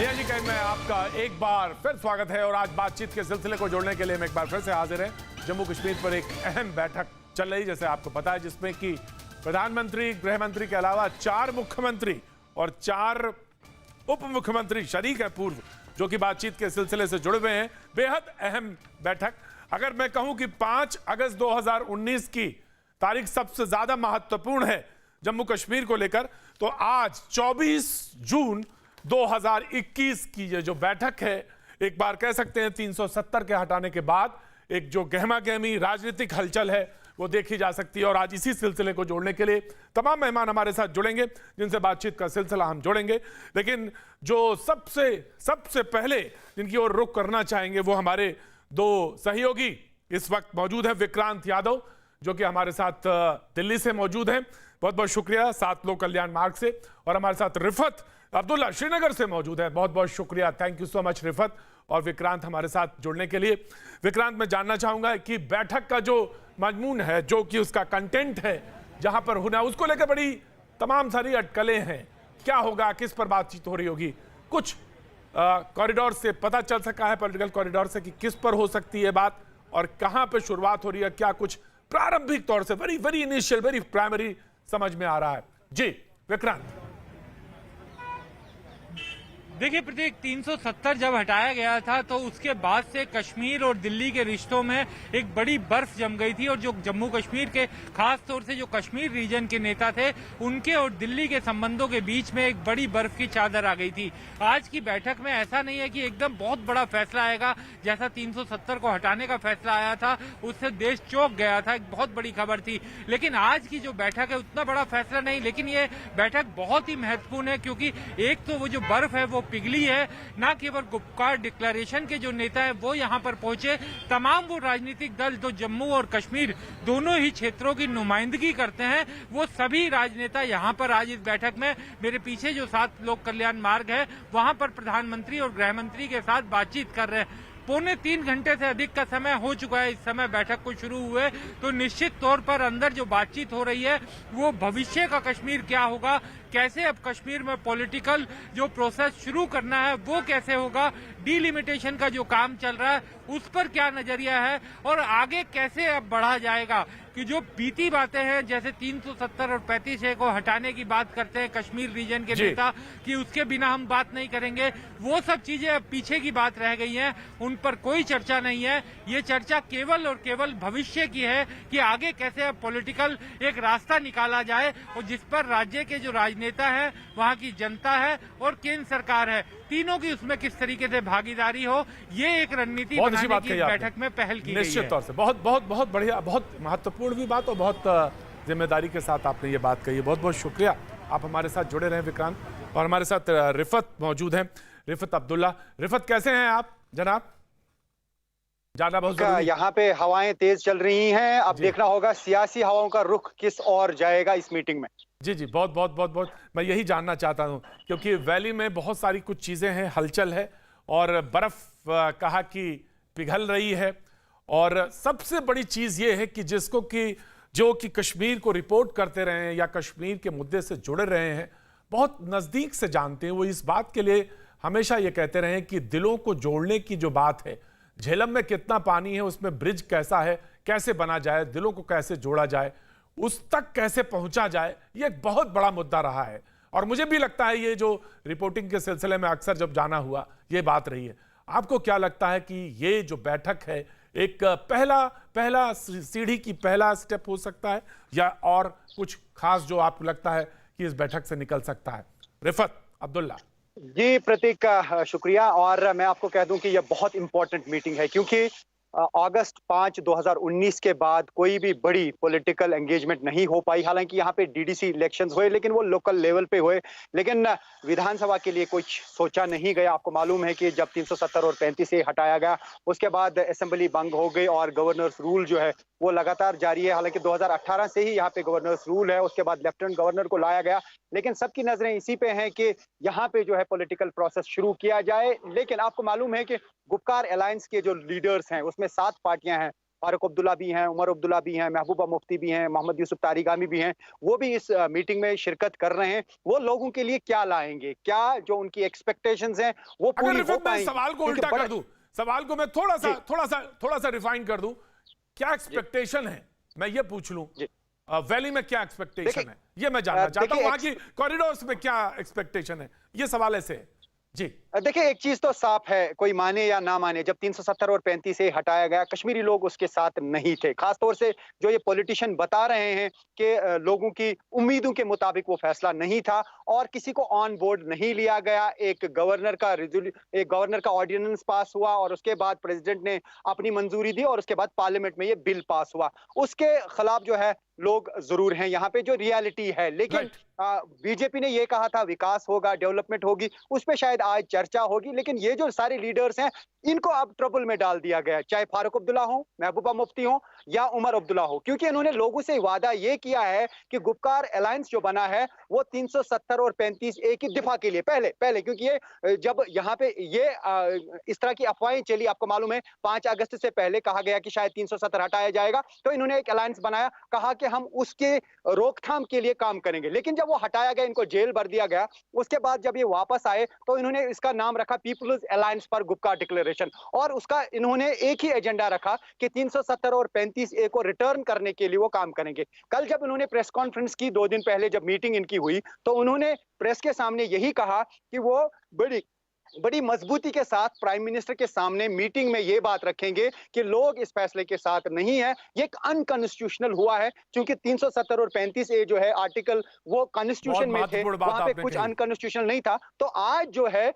भैया जी कहीं मैं आपका एक बार फिर स्वागत है और आज बातचीत के सिलसिले को जोड़ने के लिए हम एक बार फिर से हाजिर हैं। जम्मू कश्मीर पर एक अहम बैठक चल रही जैसे आपको पता है, जिसमें कि प्रधानमंत्री, गृह मंत्री के अलावा 4 मुख्यमंत्री और 4 उप मुख्यमंत्री शरीक है पूर्व, जो कि बातचीत के सिलसिले से जुड़े हुए हैं। बेहद अहम बैठक। अगर मैं कहूं कि 5 अगस्त 2019 की तारीख सबसे ज्यादा महत्वपूर्ण है जम्मू कश्मीर को लेकर, तो आज 24 जून 2021 की ये जो बैठक है, एक बार कह सकते हैं 370 के हटाने के बाद एक जो गहमा गहमी राजनीतिक हलचल है वो देखी जा सकती है। और आज इसी सिलसिले को जोड़ने के लिए तमाम मेहमान हमारे साथ जुड़ेंगे, जिनसे बातचीत का सिलसिला हम जोड़ेंगे। लेकिन जो सबसे पहले जिनकी ओर रुख करना चाहेंगे वो हमारे 2 सहयोगी इस वक्त मौजूद हैं। विक्रांत यादव जो कि हमारे साथ दिल्ली से मौजूद हैं, बहुत बहुत शुक्रिया, 7 लोक कल्याण मार्ग से। और हमारे साथ रिफत अब्दुल्ला श्रीनगर से मौजूद है, बहुत बहुत शुक्रिया, thank you so much Rifat और विक्रांत हमारे साथ जुड़ने के लिए। विक्रांत, मैं जानना चाहूंगा कि बैठक का जो मजमून है, जो कि उसका कंटेंट है, जहां पर होना, उसको लेकर बड़ी तमाम सारी अटकलें हैं। क्या होगा, किस पर बातचीत हो रही होगी? कुछ कॉरिडोर से पता चल सका है, पॉलिटिकल कॉरिडोर से, कि किस पर हो सकती है बात और कहां पर शुरुआत हो रही है? क्या कुछ प्रारंभिक तौर से वेरी इनिशियल, वेरी प्राइमरी समझ में आ रहा है? जी विक्रांत। देखिए प्रतीक, 370 जब हटाया गया था तो उसके बाद से कश्मीर और दिल्ली के रिश्तों में एक बड़ी बर्फ जम गई थी और जो जम्मू कश्मीर के खास तौर से जो कश्मीर रीजन के नेता थे, उनके और दिल्ली के संबंधों के बीच में एक बड़ी बर्फ की चादर आ गई थी। आज की बैठक में ऐसा नहीं है कि एकदम बहुत बड़ा फैसला आएगा, जैसा 370 को हटाने का फैसला आया था उससे देश चौंक गया था, एक बहुत बड़ी खबर थी। लेकिन आज की जो बैठक है उतना बड़ा फैसला नहीं, लेकिन ये बैठक बहुत ही महत्वपूर्ण है, क्योंकि एक तो वो जो बर्फ है वो पिघली है। ना केवल गुपकार डिक्लेरेशन के जो नेता हैं वो यहां पर पहुंचे, तमाम वो राजनीतिक दल जो जम्मू और कश्मीर दोनों ही क्षेत्रों की नुमाइंदगी करते हैं, वो सभी राजनेता यहां पर आज इस बैठक में, मेरे पीछे जो 7 लोक कल्याण मार्ग है वहां पर प्रधानमंत्री और गृह मंत्री के साथ बातचीत कर रहे हैं। 2.25 घंटे से अधिक का समय हो चुका है इस समय बैठक को शुरू हुए, तो निश्चित तौर पर अंदर जो बातचीत हो रही है वो भविष्य का कश्मीर क्या होगा, कैसे अब कश्मीर में पॉलिटिकल जो प्रोसेस शुरू करना है वो कैसे होगा, डिलिमिटेशन का जो काम चल रहा है उस पर क्या नजरिया है और आगे कैसे अब बढ़ा जाएगा। कि जो बीती बातें हैं, जैसे 370 और 35A को हटाने की बात करते हैं कश्मीर रीजन के नेता कि उसके बिना हम बात नहीं करेंगे, वो सब चीजें अब पीछे की बात रह गई हैं, उन पर कोई चर्चा नहीं है। ये चर्चा केवल और केवल भविष्य की है कि आगे कैसे अब पॉलिटिकल एक रास्ता निकाला जाए और जिस पर राज्य के जो राजनेता है, वहाँ की जनता है और केंद्र सरकार है, तीनों की उसमें किस तरीके से भागीदारी हो, ये एक रणनीति बनाने की बैठक में पहल की गई है। निश्चित तौर से बहुत बढ़िया, बहुत महत्वपूर्ण भी बात और बहुत जिम्मेदारी के साथ आपने ये बात कही है। बहुत बहुत शुक्रिया, आप हमारे साथ जुड़े रहे विक्रांत। और हमारे साथ रिफत मौजूद हैं, रिफत अब्दुल्ला। रिफत, कैसे हैं आप जनाब? जाना बहुत जरूरी। यहाँ पे हवाएं तेज चल रही हैं, अब देखना होगा सियासी हवाओं का रुख किस ओर जाएगा इस मीटिंग में। जी बहुत मैं यही जानना चाहता हूं, क्योंकि वैली में बहुत सारी कुछ चीजें हैं, हलचल है और बर्फ कहा कि पिघल रही है। और सबसे बड़ी चीज ये है कि जो कि कश्मीर को रिपोर्ट करते रहे हैं या कश्मीर के मुद्दे से जुड़े रहे हैं, बहुत नजदीक से जानते हैं, वो इस बात के लिए हमेशा ये कहते रहे हैं कि दिलों को जोड़ने की जो बात है, झेलम में कितना पानी है, उसमें ब्रिज कैसा है, कैसे बना जाए, दिलों को कैसे जोड़ा जाए, उस तक कैसे पहुंचा जाए, ये एक बहुत बड़ा मुद्दा रहा है। और मुझे भी लगता है ये जो रिपोर्टिंग के सिलसिले में अक्सर जब जाना हुआ ये बात रही है। आपको क्या लगता है कि ये जो बैठक है एक पहला सीढ़ी की पहला स्टेप हो सकता है, या और कुछ खास जो आपको लगता है कि इस बैठक से निकल सकता है? रिफत अब्दुल्ला। जी प्रतीक का शुक्रिया, और मैं आपको कह दूं कि यह बहुत इंपॉर्टेंट मीटिंग है, क्योंकि अगस्त 5, 2019 के बाद कोई भी बड़ी पॉलिटिकल एंगेजमेंट नहीं हो पाई। हालांकि यहाँ पे डीडीसी इलेक्शंस हुए, लेकिन वो लोकल लेवल पे हुए, लेकिन विधानसभा के लिए कुछ सोचा नहीं गया। आपको मालूम है कि जब 370 और 35A हटाया गया, उसके बाद असेंबली भंग हो गई और गवर्नर्स रूल जो है वो लगातार जारी है। हालांकि 2018 से ही यहाँ पे गवर्नर्स रूल है, उसके बाद लेफ्टिनेंट गवर्नर को लाया गया, लेकिन सबकी नजरें इसी पे हैं कि यहाँ पे जो है पॉलिटिकल प्रोसेस शुरू किया जाए। लेकिन आपको मालूम है कि गुपकार अलायंस के जो लीडर्स हैं उसमें 7 पार्टियां हैं, फारूक अब्दुल्ला भी हैं, उमर अब्दुल्ला भी हैं, महबूबा मुफ्ती भी हैं, मोहम्मद यूसुफ तारिगामी भी हैं, वो भी इस मीटिंग में शिरकत कर रहे हैं। वो लोगों के लिए क्या लाएंगे, क्या जो उनकी एक्सपेक्टेशंस हैं वो अगर पूरी हो रिफत मैं पाएंगी? सवाल को क्योंकि उल्टा कर दूं, सवाल को मैं थोड़ा सा रिफाइन कर दूं, क्या एक्सपेक्टेशन है, मैं ये पूछ लूं, वैली में क्या एक्सपेक्टेशन है, ये मैं जानना चाहता हूं। वहां की कॉरिडोर्स में क्या एक्सपेक्टेशन है, ये सवाल ऐसे है जी। देखिए, एक चीज तो साफ है, कोई माने या ना माने, जब 370 और 35 ए हटाया गया, कश्मीरी लोग उसके साथ नहीं थे। खासतौर से जो ये पॉलिटिशियन बता रहे हैं कि लोगों की उम्मीदों के मुताबिक वो फैसला नहीं था और किसी को ऑन बोर्ड नहीं लिया गया। एक गवर्नर का ऑर्डिनेंस पास हुआ और उसके बाद प्रेसिडेंट ने अपनी मंजूरी दी और उसके बाद पार्लियामेंट में ये बिल पास हुआ। उसके खिलाफ जो है लोग जरूर हैं यहाँ पे, जो रियलिटी है। लेकिन बीजेपी ने ये कहा था विकास होगा, डेवलपमेंट होगी, उस पर शायद आज चर्चा होगी। लेकिन ये जो सारे लीडर्स हैं, इनको अब ट्रबल में डाल दिया गया, चाहे फारूक अब्दुल्ला हो, महबूबा मुफ्ती हो या उमर अब्दुल्ला हो, क्योंकि इन्होंने लोगों से वादा ये किया है कि गुपकार अलायंस जो बना है वो 370 और 35 ए की दिफा के लिए पहले क्योंकि ये जब यहाँ पे ये इस तरह की अफवाहें चली, आपको मालूम है 5 अगस्त से पहले कहा गया कि शायद 370 हटाया जाएगा, तो इन्होंने एक अलायंस बनाया, कहा कि हम उसके रोकथाम के लिए काम करेंगे। लेकिन जब वो हटाया गया, इनको जेल भर दिया गया, उसके बाद जब ये वापस आए तो इन्होंने इसका नाम रखा people's alliance for Gupkar declaration, और उसका इन्होंने एक ही एजेंडा रखा कि 370 और 35 ए को रिटर्न करने के लिए वो काम करेंगे। कल जब उन्होंने प्रेस कॉन्फ्रेंस की, 2 दिन पहले जब मीटिंग इनकी हुई, तो उन्होंने प्रेस के सामने यही कहा कि वो बड़ी मजबूती के साथ प्राइम मिनिस्टर के सामने मीटिंग में ये बात रखेंगे कि लोग इस फैसले के साथ नहीं है, ये एक अनकॉन्स्टिट्यूशनल हुआ है, क्योंकि 370 और 35 ए जो है आर्टिकल वो कॉन्स्टिट्यूशन में थे, वहां पे कुछ अनकॉन्स्टिट्यूशनल नहीं था। तो आज जो है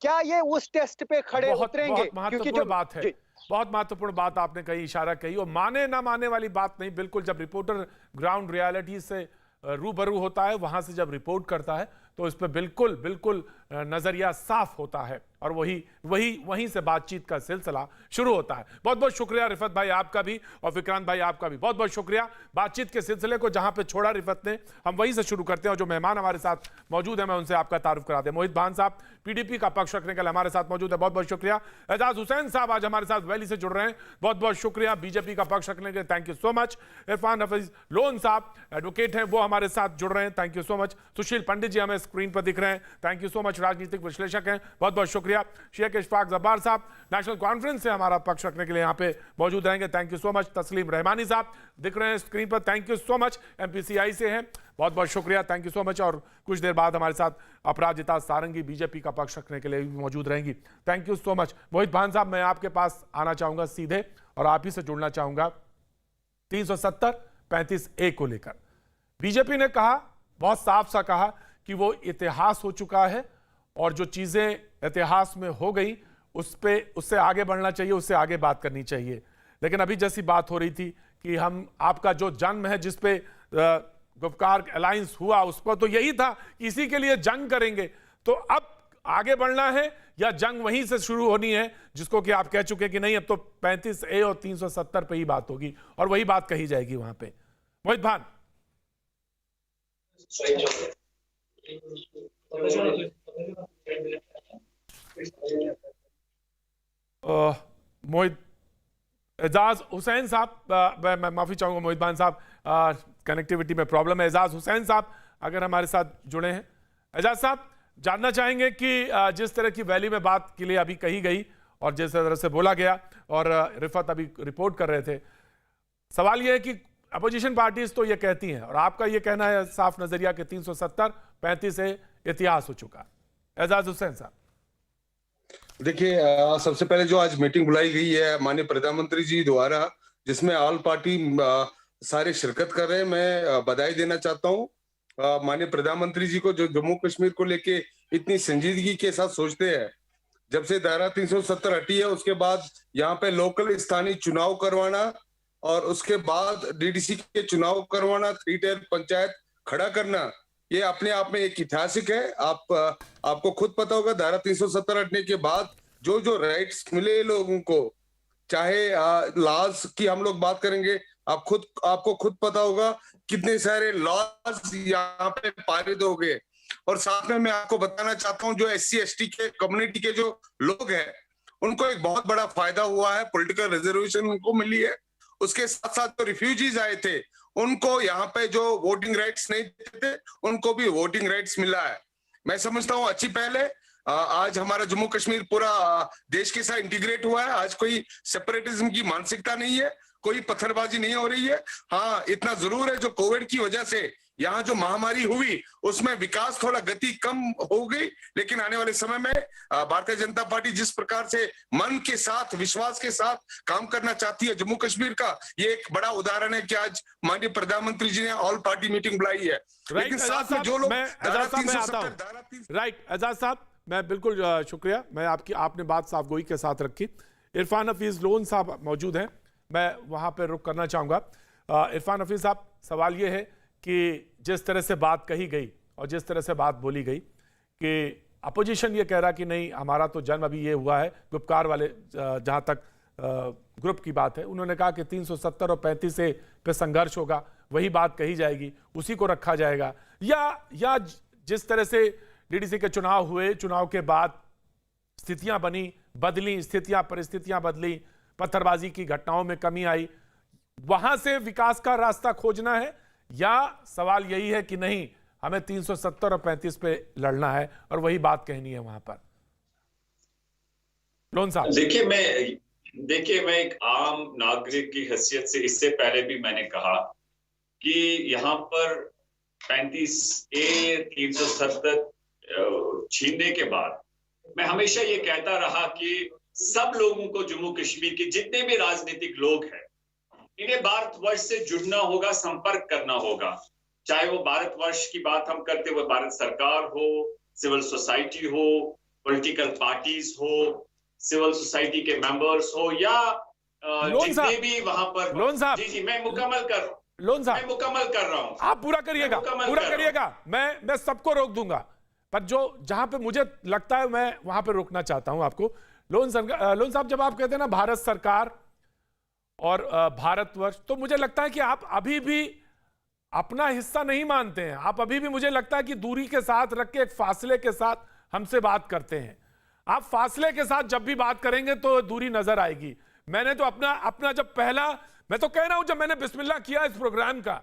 क्या ये उस टेस्ट पे खड़े उतरेंगे? क्योंकि जो बात है, बहुत महत्वपूर्ण बात आपने कही, इशारा कही, और माने ना माने वाली बात नहीं, बिल्कुल जब रिपोर्टर ग्राउंड रियलिटी से रूबरू होता है, वहां से जब रिपोर्ट करता है, तो इस पर बिल्कुल नजरिया साफ होता है और वहीं से बातचीत का सिलसिला शुरू होता है। बहुत बहुत शुक्रिया रिफत भाई आपका भी, और विक्रांत भाई आपका भी बहुत बहुत शुक्रिया। बातचीत के सिलसिले को जहां पे छोड़ा रिफत ने, हम वहीं से शुरू करते हैं, और जो मेहमान हमारे साथ मौजूद है मैं उनसे आपका तारुफ करा दें। मोहित भान साहब पीडीपी का पक्ष रखने के लिए हमारे साथ मौजूद है, बहुत बहुत शुक्रिया। एजाज हुसैन साहब आज हमारे साथ वैली से जुड़ रहे हैं, बहुत बहुत शुक्रिया। बीजेपी का पक्ष रखने के लिए thank you so much. Irfan Hafeez loan साहब एडवोकेट हैं, वो हमारे साथ जुड़ रहे हैं, थैंक यू सो मच। सुशील पंडित जी हमें स्क्रीन पर दिख रहे हैं, थैंक यू सो मच, राजनीतिक विश्लेषक हैं, बहुत बहुत शुक्रिया। शेख इशफाक जब्बार साहब नेशनल कॉन्फ्रेंस से हमारा पक्ष रखने के लिए यहाँ पे मौजूद रहेंगे, थैंक यू सो मच। तस्लीम रहमानी साहब दिख रहे हैं स्क्रीन पर, थैंक यू सो मच, एमपीसीआई से हैं, बहुत बहुत शुक्रिया, थैंक यू सो मच। और कुछ देर बाद हमारे साथ अपराजिता सारंगी बीजेपी का पक्ष रखने के लिए भी मौजूद रहेंगी, थैंक यू सो मच। मोहित भान साहब मैं आपके पास आना चाहूंगा सीधे, और आप ही से जुड़ना चाहूंगा 370-35 ए को लेकर। बीजेपी ने कहा, बहुत साफ सा कहा कि वो इतिहास हो चुका है और जो चीजें इतिहास में हो गई उससे आगे बढ़ना चाहिए, उससे आगे बात करनी चाहिए। लेकिन अभी जैसी बात हो रही थी कि हम आपका जो जन्म है जिस पे गुपकार अलायंस हुआ, उस पर तो यही था कि इसी के लिए जंग करेंगे, तो अब आगे बढ़ना है या जंग वहीं से शुरू होनी है, जिसको कि आप कह चुके कि नहीं अब तो 35 ए और 370 पे ही बात होगी और वही बात कही जाएगी वहां पे। मोहित भान मोहित एजाज हुसैन साहब, मैं माफी चाहूंगा मोहित भान साहब, कनेक्टिविटी में प्रॉब्लम है। एजाज हुसैन साहब अगर हमारे साथ जुड़े हैं, एजाज साहब जानना चाहेंगे कि जिस तरह की वैली में बात के लिए अभी कही गई और जिस तरह से बोला गया, और रिफत अभी रिपोर्ट कर रहे थे, सवाल यह है कि अपोजिशन पार्टीज तो ये कहती हैं और आपका ये कहना है साफ नजरिया कि 370-35 से इतिहास हो चुका। एजाज हुसैन साहब देखिए, सबसे पहले जो आज मीटिंग बुलाई गई है माननीय प्रधानमंत्री जी द्वारा, जिसमें ऑल पार्टी सारे शिरकत कर रहे हैं, मैं बधाई देना चाहता हूँ माननीय प्रधानमंत्री जी को, जो जम्मू कश्मीर को लेके इतनी संजीदगी के साथ सोचते हैं। जब से धारा 370 हटी है उसके बाद यहाँ पे लोकल स्थानीय चुनाव करवाना और उसके बाद डीडीसी के चुनाव करवाना, 3 टायर पंचायत खड़ा करना, ये अपने आप में एक ऐतिहासिक है। आपको खुद पता होगा धारा 370 हटने के बाद जो जो राइट्स मिले लोगों को, चाहे लॉज की हम लोग बात करेंगे, आपको खुद पता होगा कितने सारे लॉज यहाँ पे पारित हो गए। और साथ में मैं आपको बताना चाहता हूँ, जो SC/ST के कम्युनिटी के जो लोग हैं उनको एक बहुत बड़ा फायदा हुआ है, पॉलिटिकल रिजर्वेशन उनको मिली है उसके साथ साथ जो रिफ्यूजीज आए थे उनको यहाँ पे जो वोटिंग राइट्स नहीं देते थे उनको भी वोटिंग राइट्स मिला है। मैं समझता हूँ अच्छी पहल है। आज हमारा जम्मू कश्मीर पूरा देश के साथ इंटीग्रेट हुआ है। आज कोई सेपरेटिज्म की मानसिकता नहीं है, कोई पत्थरबाजी नहीं हो रही है। हाँ, इतना जरूर है जो कोविड की वजह से यहाँ जो महामारी हुई उसमें विकास थोड़ा गति कम हो गई, लेकिन आने वाले समय में भारतीय जनता पार्टी जिस प्रकार से मन के साथ विश्वास के साथ काम करना चाहती है जम्मू कश्मीर का, ये एक बड़ा उदाहरण है कि आज माननीय प्रधानमंत्री जी ने ऑल पार्टी मीटिंग बुलाई है। लेकिन साथ में जो लोग राइट एजाज साहब, मैं बिल्कुल शुक्रिया, मैं आपने बात साफ गोई के साथ रखी। इरफान हफीज लोन साहब मौजूद हैं, मैं वहां पर रुक करना चाहूंगा। इरफान हफीज साहब, सवाल ये है कि जिस तरह से बात कही गई और जिस तरह से बात बोली गई कि अपोजिशन ये कह रहा कि नहीं हमारा तो जन्म अभी ये हुआ है, गुपकार वाले जहां तक ग्रुप की बात है, उन्होंने कहा कि 370 और 35 से पे संघर्ष होगा, वही बात कही जाएगी, उसी को रखा जाएगा, या जिस तरह से डीडीसी के चुनाव हुए, चुनाव के बाद स्थितियां बदली स्थितियां परिस्थितियां बदली, पत्थरबाजी की घटनाओं में कमी आई, वहां से विकास का रास्ता खोजना है, या सवाल यही है कि नहीं हमें 370 और 35 पे लड़ना है और वही बात कहनी है वहां पर? लोन साहब, देखिए मैं एक आम नागरिक की हैसियत से इससे पहले भी मैंने कहा कि यहाँ पर 35A 370 छीनने के बाद मैं हमेशा ये कहता रहा कि सब लोगों को जम्मू कश्मीर के जितने भी राजनीतिक लोग हैं इन्हें भारतवर्ष से जुड़ना होगा, संपर्क करना होगा। चाहे वो भारतवर्ष की बात हम करते हुए भारत सरकार हो, सिविल सोसाइटी हो, पॉलिटिकल पार्टीज हो, सिविल सोसाइटी के मेंबर्स हो, या जितने भी वहां पर। लोन साहब, जी मैं मुकम्मल कर रहा हूं। आप पूरा करिएगा, मैं सबको रोक दूंगा, पर जहां पे मुझे लगता है मैं वहां पे रोकना चाहता हूं आपको। लोन साहब, जब आप कहते हैं ना भारत सरकार और भारतवर्ष, तो मुझे लगता है कि आप अभी भी अपना हिस्सा नहीं मानते हैं। आप अभी भी मुझे लगता है कि दूरी के साथ रख के एक फासले के साथ हमसे बात करते हैं। आप फासले के साथ जब भी बात करेंगे तो दूरी नजर आएगी। मैंने तो अपना जब पहला, मैं तो कह रहा हूं, जब मैंने बिस्मिल्लाह किया इस प्रोग्राम का,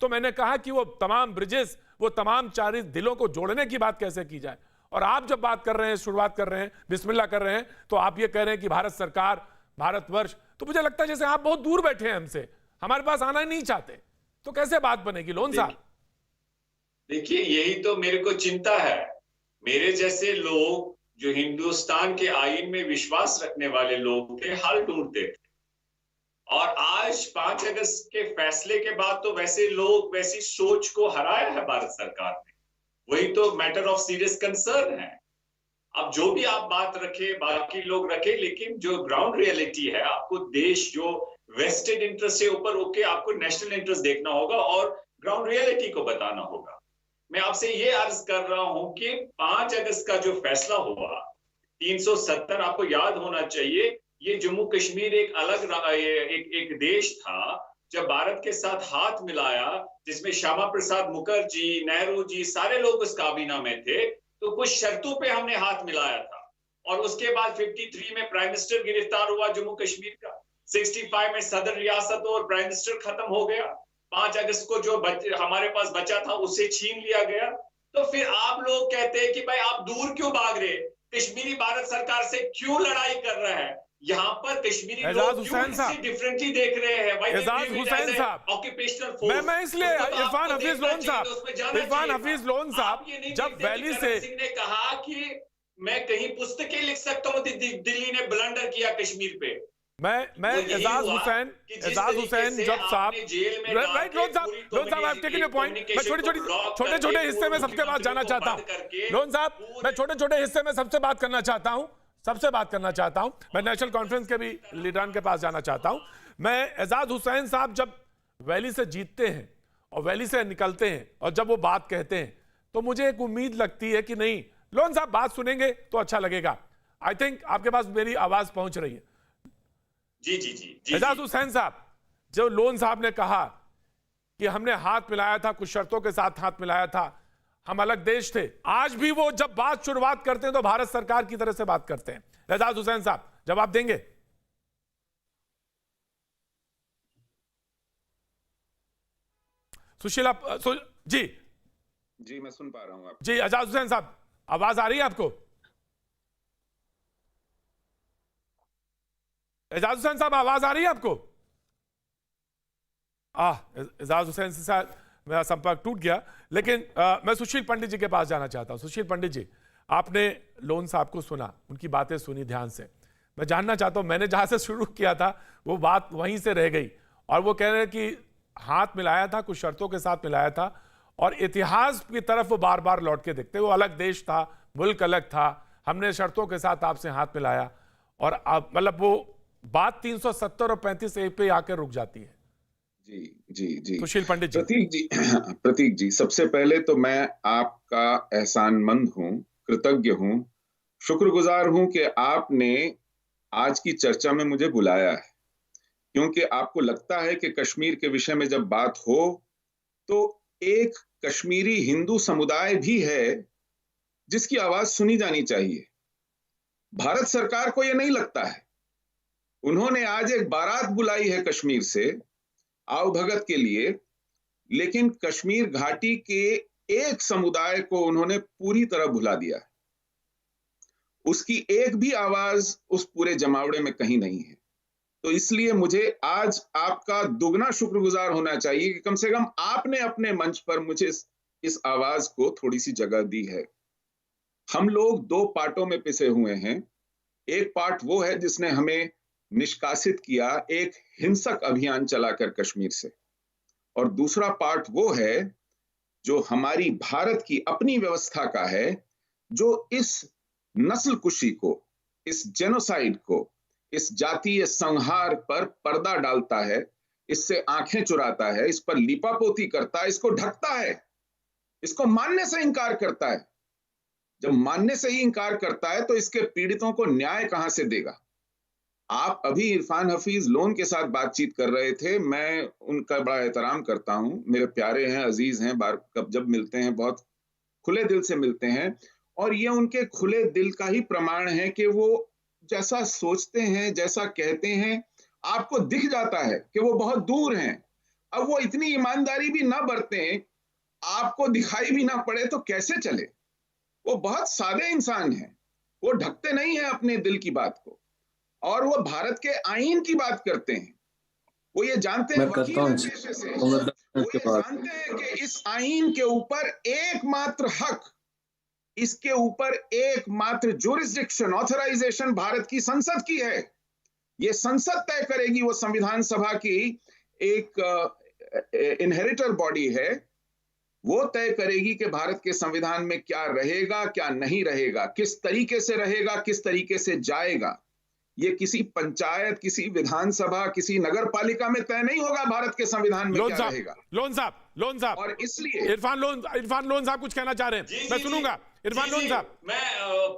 तो मैंने कहा कि वो तमाम ब्रिजेस, वो तमाम चार दिलों को जोड़ने की बात कैसे की जाए। और आप जब बात कर रहे हैं, शुरुआत कर रहे हैं, बिस्मिल्लाह कर रहे हैं, तो आप ये कह रहे हैं कि भारत सरकार, भारतवर्ष, तो मुझे लगता है जैसे आप बहुत दूर बैठे हैं हमसे, हमारे पास आना ही नहीं चाहते, तो कैसे बात बनेगी? लोन साहब, देखिए यही तो मेरे को चिंता है। मेरे जैसे लोग जो हिंदुस्तान के आईन में विश्वास रखने वाले लोग थे, हल ढूंढते थे, और आज 5 अगस्त के फैसले के बाद तो वैसे लोग वैसी सोच को हराया है भारत सरकार ने। वही तो मैटर ऑफ सीरियस कंसर्न है। अब जो भी आप बात रखे, बाकी लोग रखे, लेकिन जो ग्राउंड रियलिटी है, आपको देश जो वेस्टेड इंटरेस्ट से ऊपर होके आपको नेशनल इंटरेस्ट देखना होगा और ग्राउंड रियलिटी को बताना होगा। मैं आपसे ये अर्ज कर रहा हूं कि 5 अगस्त का जो फैसला हुआ 370, आपको याद होना चाहिए ये जम्मू कश्मीर एक अलग एक देश था जब भारत के साथ हाथ मिलाया, जिसमें श्यामा प्रसाद मुखर्जी, नेहरू जी, सारे लोग उस काबीना में थे, तो कुछ शर्तों पे हमने हाथ मिलाया था। और उसके बाद 53 में प्राइम मिनिस्टर गिरफ्तार हुआ जम्मू कश्मीर का, 65 में सदर रियासत और प्राइम मिनिस्टर खत्म हो गया, 5 अगस्त को जो हमारे पास बचा था उसे छीन लिया गया। तो फिर आप लोग कहते हैं कि भाई आप दूर क्यों भाग रहे, कश्मीरी भारत सरकार से क्यों लड़ाई कर रहे हैं? यहाँ पर कश्मीरी लोग क्यों इससे डिफरेंटली देख रहे हैं? एजाज हुसैन साहब, ऑक्यूपेशनल फोर्स, मैं इसलिए इरफान हफीज लोन साहब, जब वैली से सिंह ने कहा कि मैं कहीं पुस्तकें लिख सकता हूँ, दिल्ली ने ब्लंडर किया कश्मीर पे। मैं एजाज हुसैन जब साहब, राइट, लोन साहब I have taken your point. मैं छोटे हिस्से में सबसे बात जाना चाहता हूं। लोन साहब, मैं छोटे हिस्से में सबसे बात करना चाहता हूं। मैं नेशनल कॉन्फ्रेंस के भी लीडरान के पास जाना चाहता हूं। मैं एजाज हुसैन साहब जब वैली से जीतते हैं और वैली से निकलते हैं और जब वो बात कहते हैं, तो मुझे एक उम्मीद लगती है कि नहीं, लोन साहब बात सुनेंगे तो अच्छा लगेगा। आई थिंक आपके पास मेरी आवाज पहुंच रही है। जी। एजाज हुसैन साहब, जो लोन साहब ने कहा कि हमने हाथ मिलाया था, कुछ शर्तों के साथ हाथ मिलाया था, हम अलग देश थे, आज भी वो जब बात शुरुआत करते हैं तो भारत सरकार की तरह से बात करते हैं। एजाज हुसैन साहब, जवाब देंगे? सुशील आप जी जी मैं सुन पा रहा हूँ आप। जी एजाज हुसैन साहब, आवाज आ रही है आपको? एजाज हुसैन साहब, आवाज आ रही है आपको? एजाज हुसैन से साथ मेरा संपर्क टूट गया, लेकिन मैं सुशील पंडित जी के पास जाना चाहता हूं। सुशील पंडित जी, आपने लोन साहब को सुना, उनकी बातें सुनी ध्यान से। मैं जानना चाहता हूं, मैंने जहां से शुरू किया था वो बात वहीं से रह गई, और वो कह रहे हैं कि हाथ मिलाया था, कुछ शर्तों के साथ मिलाया था, और इतिहास की तरफ वो बार बार लौट के देखते। वो अलग देश था, मुल्क अलग था, हमने शर्तों के साथ आपसे हाथ मिलाया, और अब मतलब वो बात 370 और 35A पे आकर रुक जाती है। जी जी जी सुशील पंडित जी। प्रतीक जी, सबसे पहले तो मैं आपका एहसानमंद हूँ, कृतज्ञ हूँ, शुक्रगुजार हूँ कि आपने आज की चर्चा में मुझे बुलाया है, क्योंकि आपको लगता है कि कश्मीर के विषय में जब बात हो तो एक कश्मीरी हिंदू समुदाय भी है जिसकी आवाज सुनी जानी चाहिए। भारत सरकार को यह नहीं लगता है। उन्होंने आज एक बारात बुलाई है कश्मीर से आवभगत के लिए, लेकिन कश्मीर घाटी के एक समुदाय को उन्होंने पूरी तरह भुला दिया है। उसकी एक भी आवाज उस पूरे जमावड़े में कहीं नहीं है। तो इसलिए मुझे आज आपका दुगना शुक्रगुजार होना चाहिए कि कम से कम आपने अपने मंच पर मुझे इस आवाज को थोड़ी सी जगह दी है। हम लोग दो पार्टों में पिसे हुए हैं। एक पार्ट वो है जिसने हमें निष्कासित किया एक हिंसक अभियान चलाकर कश्मीर से, और दूसरा पार्ट वो है जो हमारी भारत की अपनी व्यवस्था का है, जो इस नस्लकुशी को, इस जेनोसाइड को, इस जातीय संहार पर पर्दा डालता है, इससे आंखें चुराता है, इस पर लीपापोती करता है, इसको ढकता है, इसको मानने से इंकार करता है। जब मानने से ही इंकार करता है तो इसके पीड़ितों को न्याय कहां से देगा? आप अभी इरफान हफीज लोन के साथ बातचीत कर रहे थे, मैं उनका बड़ा एहतराम करता हूं, मेरे प्यारे हैं, अजीज हैं, जब मिलते हैं बहुत खुले दिल से मिलते हैं, और ये उनके खुले दिल का ही प्रमाण है कि वो जैसा सोचते हैं, जैसा कहते हैं, आपको दिख जाता है कि वो बहुत दूर हैं। अब वो इतनी ईमानदारी भी ना बरतें, आपको दिखाई भी ना पड़े तो कैसे चले? वो बहुत सादे इंसान हैं, वो ढकते नहीं हैं अपने दिल की बात को, और वो भारत के आईन की बात करते हैं। वो ये जानते हैं, वो ये जानते हैं कि इस आईन के ऊपर एकमात्र हक, इसके ऊपर एकमात्र जुरिस्डिक्शन, ऑथराइजेशन भारत की संसद की है। ये संसद तय करेगी, वो संविधान सभा की एक इनहेरिटर बॉडी है, वो तय करेगी कि भारत के संविधान में क्या रहेगा, क्या नहीं रहेगा, किस तरीके से रहेगा, किस तरीके से जाएगा। ये किसी पंचायत, किसी विधानसभा, किसी नगर पालिका में तय नहीं होगा भारत के संविधान में क्या रहेगा। लोन साहब, और इसलिए इरफान लोन साहब कुछ कहना चाह रहे हैं, मैं सुनूंगा। इरफान लोन साहब, मैं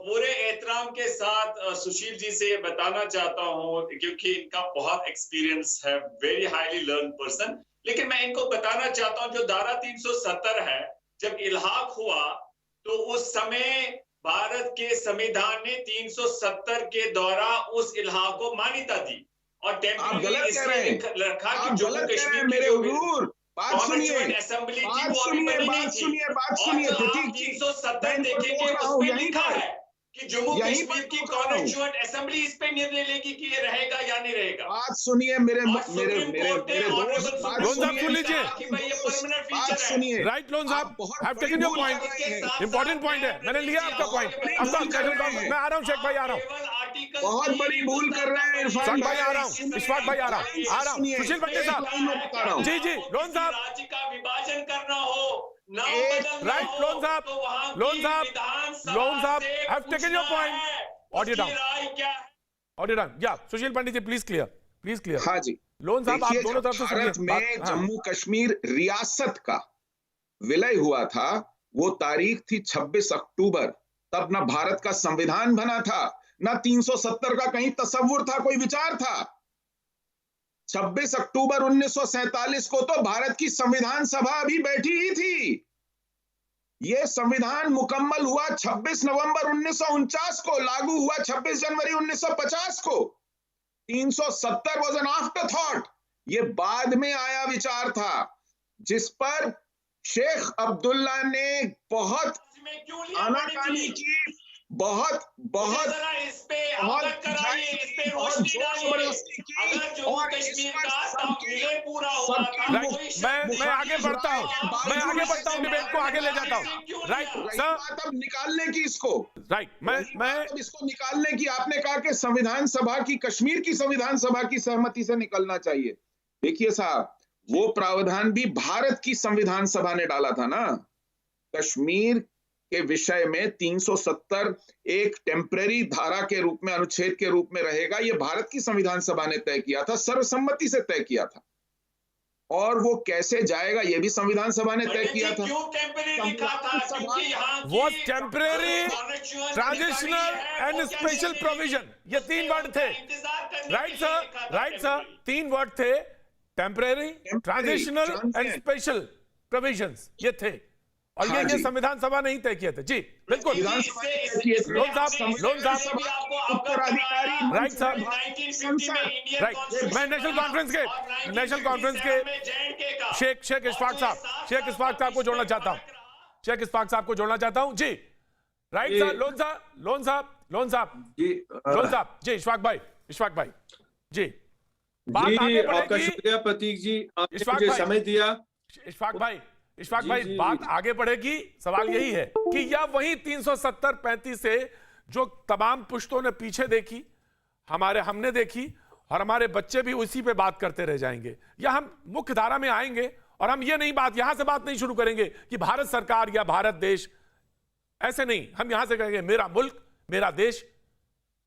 पूरे एहतराम के साथ सुशील जी से बताना चाहता हूं, क्योंकि इनका बहुत एक्सपीरियंस है, वेरी हाईली लर्न पर्सन, लेकिन मैं इनको बताना चाहता हूं जो धारा 370 है, जब इल्हाक हुआ तो उस समय भारत के संविधान ने 370 के द्वारा उस इल्हाक को मान्यता दी, और टेम्परेरी इसलिए रखा कि जम्मू कश्मीर मेरे हुजूर, बात सुनिए, असेंबली बात सुनिए, बात सुनिए, प्रतीक जी, 370 देखेंगे, उसमें लिखा है कि जम्मू कश्मीर की कॉन्स्टिट्यूएंट असेंबली इस पे निर्णय लेगी कि ये रहेगा या नहीं रहेगा। बात सुनिए मेरे दोस्त, सुन लीजिए, बात सुनिए। राइट लोन साहब, have taken your point, important point है, मैंने लिया आपका पॉइंट। मैं आ रहा हूं, शेख भाई आ रहा हूं, बहुत बड़ी भूल कर रहे हैं इरफान भाई, आ रहा हूं, इशफाक भाई आ रहा हूं, सुशील पंडित साहब, जी लोन साहब, राज्य का विभाजन करना हो, राइट लोन साहब, have taken your point, audio down, या सुशील पंडित जी प्लीज क्लियर। हाँ जी, लोन साहब, आप दोनों तरफ से भारत में जम्मू कश्मीर रियासत का विलय हुआ था, वो तारीख थी 26 अक्टूबर। तब ना भारत का संविधान बना था, ना 370 का कहीं तसव्वुर था, कोई विचार था। 26 अक्टूबर 1947 को तो भारत की संविधान सभा अभी बैठी ही थी। यह संविधान मुकम्मल हुआ 26 नवंबर 1949 को, लागू हुआ 26 जनवरी 1950 को। 370 वाज एन आफ्टर थॉट, ये बाद में आया विचार था। जिस पर शेख अब्दुल्ला ने बहुत में क्यों लिया आनाकानी की, बहुत बहुत जरा इस पे बहुत अवगत कराइए, इस पे बहुत रोशनी जोर डालिए। जबरदस्ती की अगर जम्मू और इस कश्मीर पर का सबके विलय पूरा हुआ सबके था, राइट, कोई शक मैं आगे बढ़ता हूं, मैं आगे बढ़ता हूं, डिबेट को आगे ले जाता हूं। राइट रही सर, बात अब निकालने की इसको, राइट, मैं अब इसको निकालने की, आपने कहा कि संविधान सभा की, कश्मीर की संविधान सभा की सहमति से निकलना चाहिए। देखिए साहब, वो प्रावधान भी भारत की संविधान सभा ने डाला था ना। कश्मीर के विषय में 370 एक टेम्परेरी धारा के रूप में, अनुच्छेद के रूप में रहेगा, ये भारत की संविधान सभा ने तय किया था, सर्वसम्मति से तय किया था। और वो कैसे जाएगा ये भी संविधान सभा ने तय किया था। क्यों टेम्परेरी लिखा था? क्योंकि यहाँ वो temporary, transitional and special provision, ये 3 वर्ड थे। Right sir, right sir, 3 word थे, temporary, transitional and special provisions, ये थे। और हाँ ये संविधान सभा नहीं तय किए थे। जी बिल्कुल, लोन साहब, उत्तराधिकारी, राइट सर, राइट, मैं नेशनल कॉन्फ्रेंस के शेख इशफाक साहब को जोड़ना चाहता हूं, शेख इशफाक साहब को जोड़ना चाहता हूं। जी राइट सर, लोन साहब, जी इशफाक भाई, जी बात आगे आपका बढ़ेगी। शुक्रिया प्रतीक जी, आपने इशफाक मुझे भाई, समय दिया। इशफाक भाई, जी, बात आगे बढ़ेगी। सवाल यही है कि यह वही 370-35 से जो तमाम पुश्तों ने पीछे देखी, हमने देखी, और हमारे बच्चे भी उसी पे बात करते रह जाएंगे, या हम मुख्य धारा में आएंगे और हम यहां से बात नहीं शुरू करेंगे कि भारत सरकार या भारत देश, ऐसे नहीं, हम यहां से कहेंगे मेरा मुल्क, मेरा देश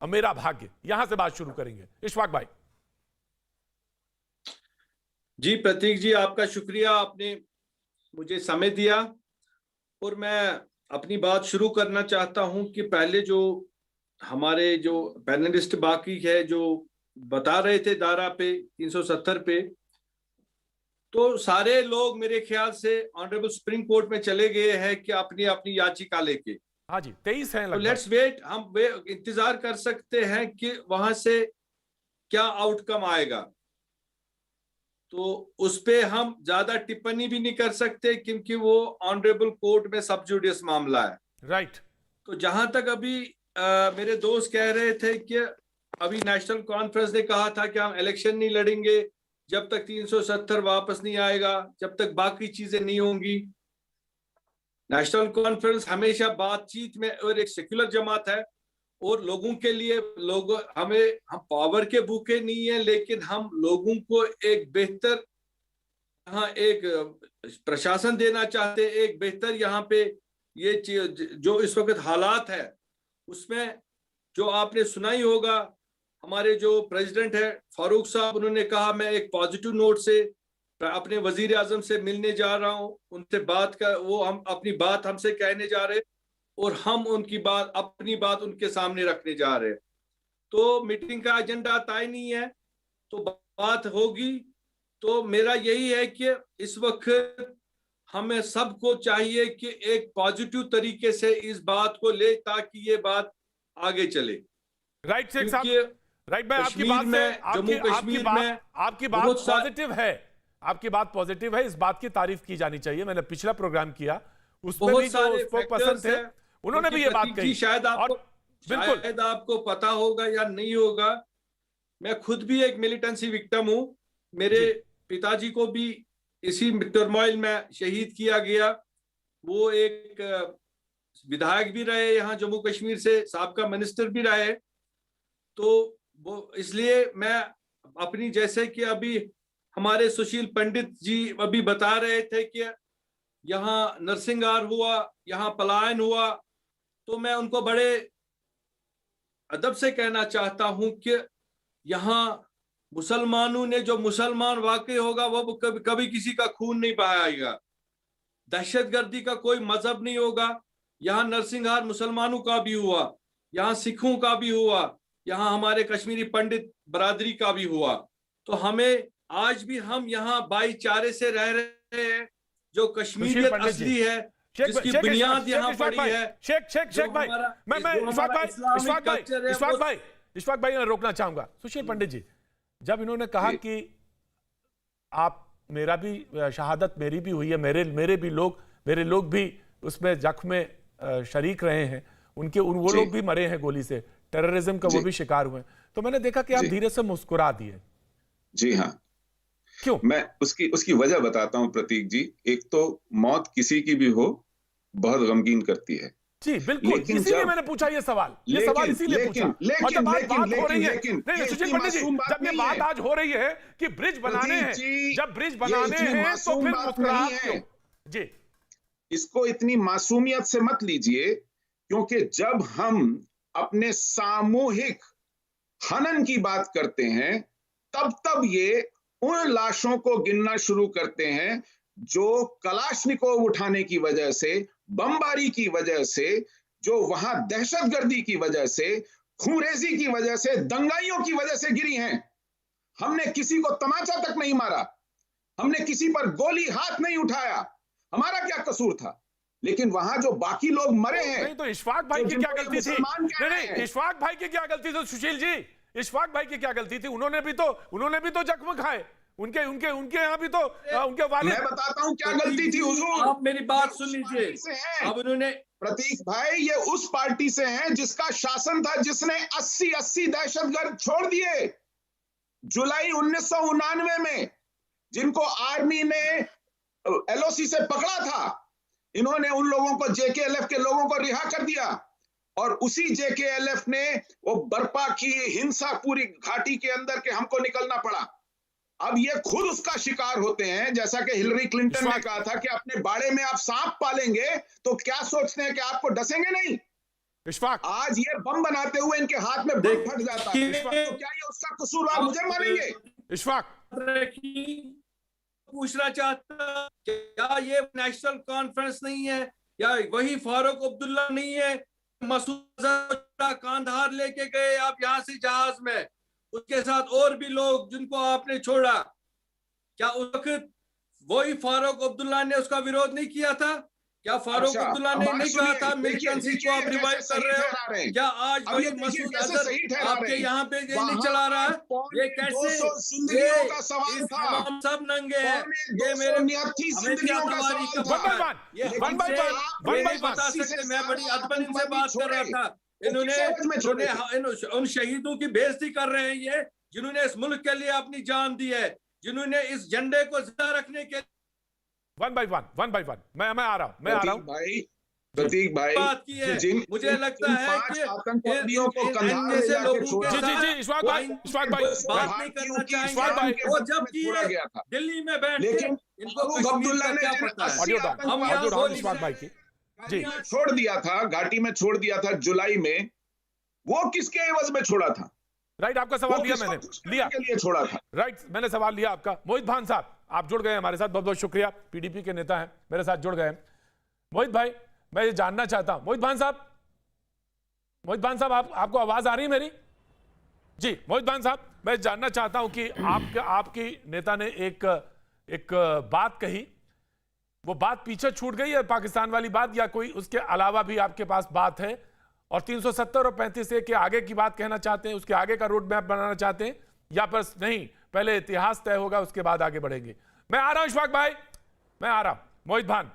और मेरा भाग्य, यहां से बात शुरू करेंगे। इशफाक भाई। जी प्रतीक जी, आपका शुक्रिया, आपने मुझे समय दिया। और मैं अपनी बात शुरू करना चाहता हूं कि पहले जो हमारे जो पैनलिस्ट बाकी है जो बता रहे थे धारा पे 370 पे, तो सारे लोग मेरे ख्याल से ऑनरेबल सुप्रीम कोर्ट में चले गए हैं कि अपनी अपनी याचिका लेके। हाँ जी, 23 है। तो लेट्स वेट, हम इंतजार कर सकते हैं कि वहां से क्या आउटकम आएगा। तो उस पे हम ज्यादा टिप्पणी भी नहीं कर सकते क्योंकि वो ऑनरेबल कोर्ट में सब जुडिस मामला है। राइट। तो जहां तक अभी मेरे दोस्त कह रहे थे कि अभी नेशनल कॉन्फ्रेंस ने कहा था कि हम इलेक्शन नहीं लड़ेंगे जब तक 370 वापस नहीं आएगा, जब तक बाकी चीजें नहीं होंगी। नेशनल कॉन्फ्रेंस हमेशा बातचीत में, और एक सेक्युलर जमात है और लोगों के लिए, हम पावर के भूखे नहीं है, लेकिन हम लोगों को एक बेहतर यहाँ एक प्रशासन देना चाहते, एक बेहतर यहाँ पे ये जो इस वक्त हालात है उसमें जो आपने सुना ही होगा, हमारे जो प्रेसिडेंट है फारूक साहब, उन्होंने कहा मैं एक पॉजिटिव नोट से अपने वजीर आजम से मिलने जा रहा हूँ, उनसे बात कर, वो हम अपनी बात हमसे कहने जा रहे और हम उनकी बात, अपनी बात उनके सामने रखने जा रहे हैं। तो मीटिंग का एजेंडा तय नहीं है, तो बात होगी। तो मेरा यही है कि इस वक्त हमें सबको चाहिए कि एक पॉजिटिव तरीके से इस बात को ले ताकि ये बात आगे चले। राइट शेख साहब, राइट, मैं आपकी बात से, आपकी बात पॉजिटिव है, आपकी बात पॉजिटिव है, इस बात की तारीफ की जानी चाहिए। मैंने पिछला प्रोग्राम किया, उसमें भी जो स्पोकपर्सन थे उन्होंने भी ये बात कही। शायद आपको पता होगा या नहीं होगा, मैं खुद भी एक मिलिटेंसी विक्टिम हूं। मेरे पिताजी को भी इसी टर्मोइल में शहीद किया गया। वो एक विधायक भी रहे यहाँ जम्मू कश्मीर से, साबका मिनिस्टर भी रहे। तो वो इसलिए मैं अपनी, जैसे कि अभी हमारे सुशील पंडित जी अभी बता रहे थे कि यहाँ नरसिंहार हुआ, यहाँ पलायन हुआ, तो मैं उनको बड़े अदब से कहना चाहता हूं कि यहाँ मुसलमानों ने, जो मुसलमान वाकई होगा वो कभी किसी का खून नहीं बहाएगा, दहशतगर्दी का कोई मजहब नहीं होगा। यहाँ नरसिंहार मुसलमानों का भी हुआ, यहाँ सिखों का भी हुआ, यहाँ हमारे कश्मीरी पंडित बरादरी का भी हुआ। तो हमें आज भी हम यहाँ भाईचारे से रह रहे हैं, जो कश्मीरियत असली है, जिसकी बुनियाद यहाँ पड़ी है। शेख भाई, मैं इशफाक भाई मैं रोकना चाहूंगा। सुशील पंडित जी, जब इन्होंने कहा कि आप मेरा भी शहादत मेरी भी हुई है, मेरे लोग भी उसमें जख्म में शरीक रहे हैं, वो लोग भी मरे हैं गोली से, टेररिज्म का वो भी शिकार हुए। तो मैंने देखा कि आप धीरे से मुस्कुरा दिए। जी हाँ, क्यों? मैं उसकी वजह बताता हूं प्रतीक जी। एक तो मौत किसी की भी हो बहुत गमगीन करती है जी, बिल्कुल, इसीलिए मैंने पूछा ये सवाल इसीलिए पूछा। और जब बात हो रही है, नहीं सुशील पंडित जी, जब ये बात आज हो रही है कि ब्रिज बनाने हैं, जब ब्रिज बनाने हैं तो फिर मुस्कुराहट क्यों? जी, इसको इतनी मासूमियत से मत लीजिए, क्योंकि जब हम अपने सामूहिक हनन की बात करते हैं तब ये उन लाशों को गिनना शुरू करते हैं जो कलाशनिकोव उठाने की वजह से, बमबारी की वजह से, जो वहां दहशतगर्दी की वजह से, खूंरेजी की वजह से, दंगाइयों की वजह से गिरी हैं। हमने किसी को तमाचा तक नहीं मारा, हमने किसी पर गोली हाथ नहीं उठाया, हमारा क्या कसूर था? लेकिन वहां जो बाकी लोग मरे हैं, नहीं तो इशफाक भाई की क्या गलती थी? नहीं, इशफाक भाई की क्या गलती थी सुशील जी? इशफाक भाई की क्या गलती थी? उन्होंने भी तो जख्म खाए, उनके यहाँ भी तो उनके वालिद। मैं बताता हूं क्या गलती थी हुजूर। आप मेरी बात सुन लीजिए। अब उन्होंने, प्रतीक भाई, ये उस पार्टी से हैं जिसका शासन था, जिसने 80 दहशतगर्द छोड़ दिए जुलाई 1999 में, जिनको आर्मी ने LOC से पकड़ा था। इन्होंने उन लोगों को, JKLF के लोगों को रिहा कर दिया, और उसी JKLF ने वो बर्पा की हिंसा पूरी घाटी के अंदर के हमको निकलना पड़ा। अब ये खुद उसका शिकार होते हैं, जैसा कि हिलरी क्लिंटन ने कहा था कि अपने बाड़े में आप सांप पालेंगे तो क्या सोचते हैं कि आपको डसेंगे नहीं? इशफाक, आज ये बम बनाते हुए इनके हाथ में बम फट जाता है, तो क्या ये उसका कसूर? आप मुझे मारेंगे? इशफाक पूछना चाहता, क्या ये नेशनल कॉन्फ्रेंस नहीं है, या वही फारूक अब्दुल्ला नहीं है? मसूद अजहर कांधार लेके गए आप यहाँ से जहाज में, उसके साथ और भी लोग जिनको आपने छोड़ा, क्या उस वक्त वही फारूक अब्दुल्ला ने उसका विरोध नहीं किया था? क्या फारूक अब्दुल्ला ने नहीं कहा था मिलिटेंसी को आप रिवाइव कर रहे हो? क्या आज वही मसूद अजहर आपके यहाँ पे ये नहीं चला रहा है? ये कैसे? सब नंगे हैं, ये मेरे बता सकते। मैं बड़ी अदबन से बात कर रहा था। इन्होंने उन शहीदों की बेइज्जती कर रहे हैं, ये जिन्होंने इस मुल्क के लिए अपनी जान दी है, जिन्होंने इस झंडे को जिंदा रखने के। वन बाय वन मैं आ रहा हूं प्रतीक भाई, बात की है। मुझे लगता है कि आतंकवादियों को कंधार से लोगों जी इशफाक भाई बात नहीं करना चाहेंगे। वो जब किए गया था दिल्ली में बैठ के, लेकिन इनको कश्मीर का क्या पता है? हम यहाँ इशफाक भाई की जी छोड़ दिया था, घाटी में छोड़ दिया था जुलाई में, वो किसके एवज में छोड़ा था? राइट, आपका सवाल लिया मैंने, लिया के लिए छोड़ा था। राइट, मैंने सवाल लिया आपका। मोहित भान साहब, आप जुड़ गए हमारे साथ, बहुत बहुत शुक्रिया। PDP के नेता हैं, मेरे साथ जुड़ गए। मोहित भाई, मैं ये जानना चाहता हूं, मोहित भान साहब, आपको आवाज आ रही है मेरी? जी मोहित भान साहब, मैं जानना चाहता हूं कि आपकी नेता ने एक बात कही, वो बात पीछे छूट गई है, पाकिस्तान वाली बात, या कोई उसके अलावा भी आपके पास बात है? और 370 और 35A के आगे की बात कहना चाहते हैं, उसके आगे का रोड मैप बनाना चाहते हैं, या बस नहीं, पहले इतिहास तय होगा उसके बाद आगे बढ़ेंगे? मैं आ रहा हूं इशफाक भाई, मैं आ रहा हूं। मोहित भान,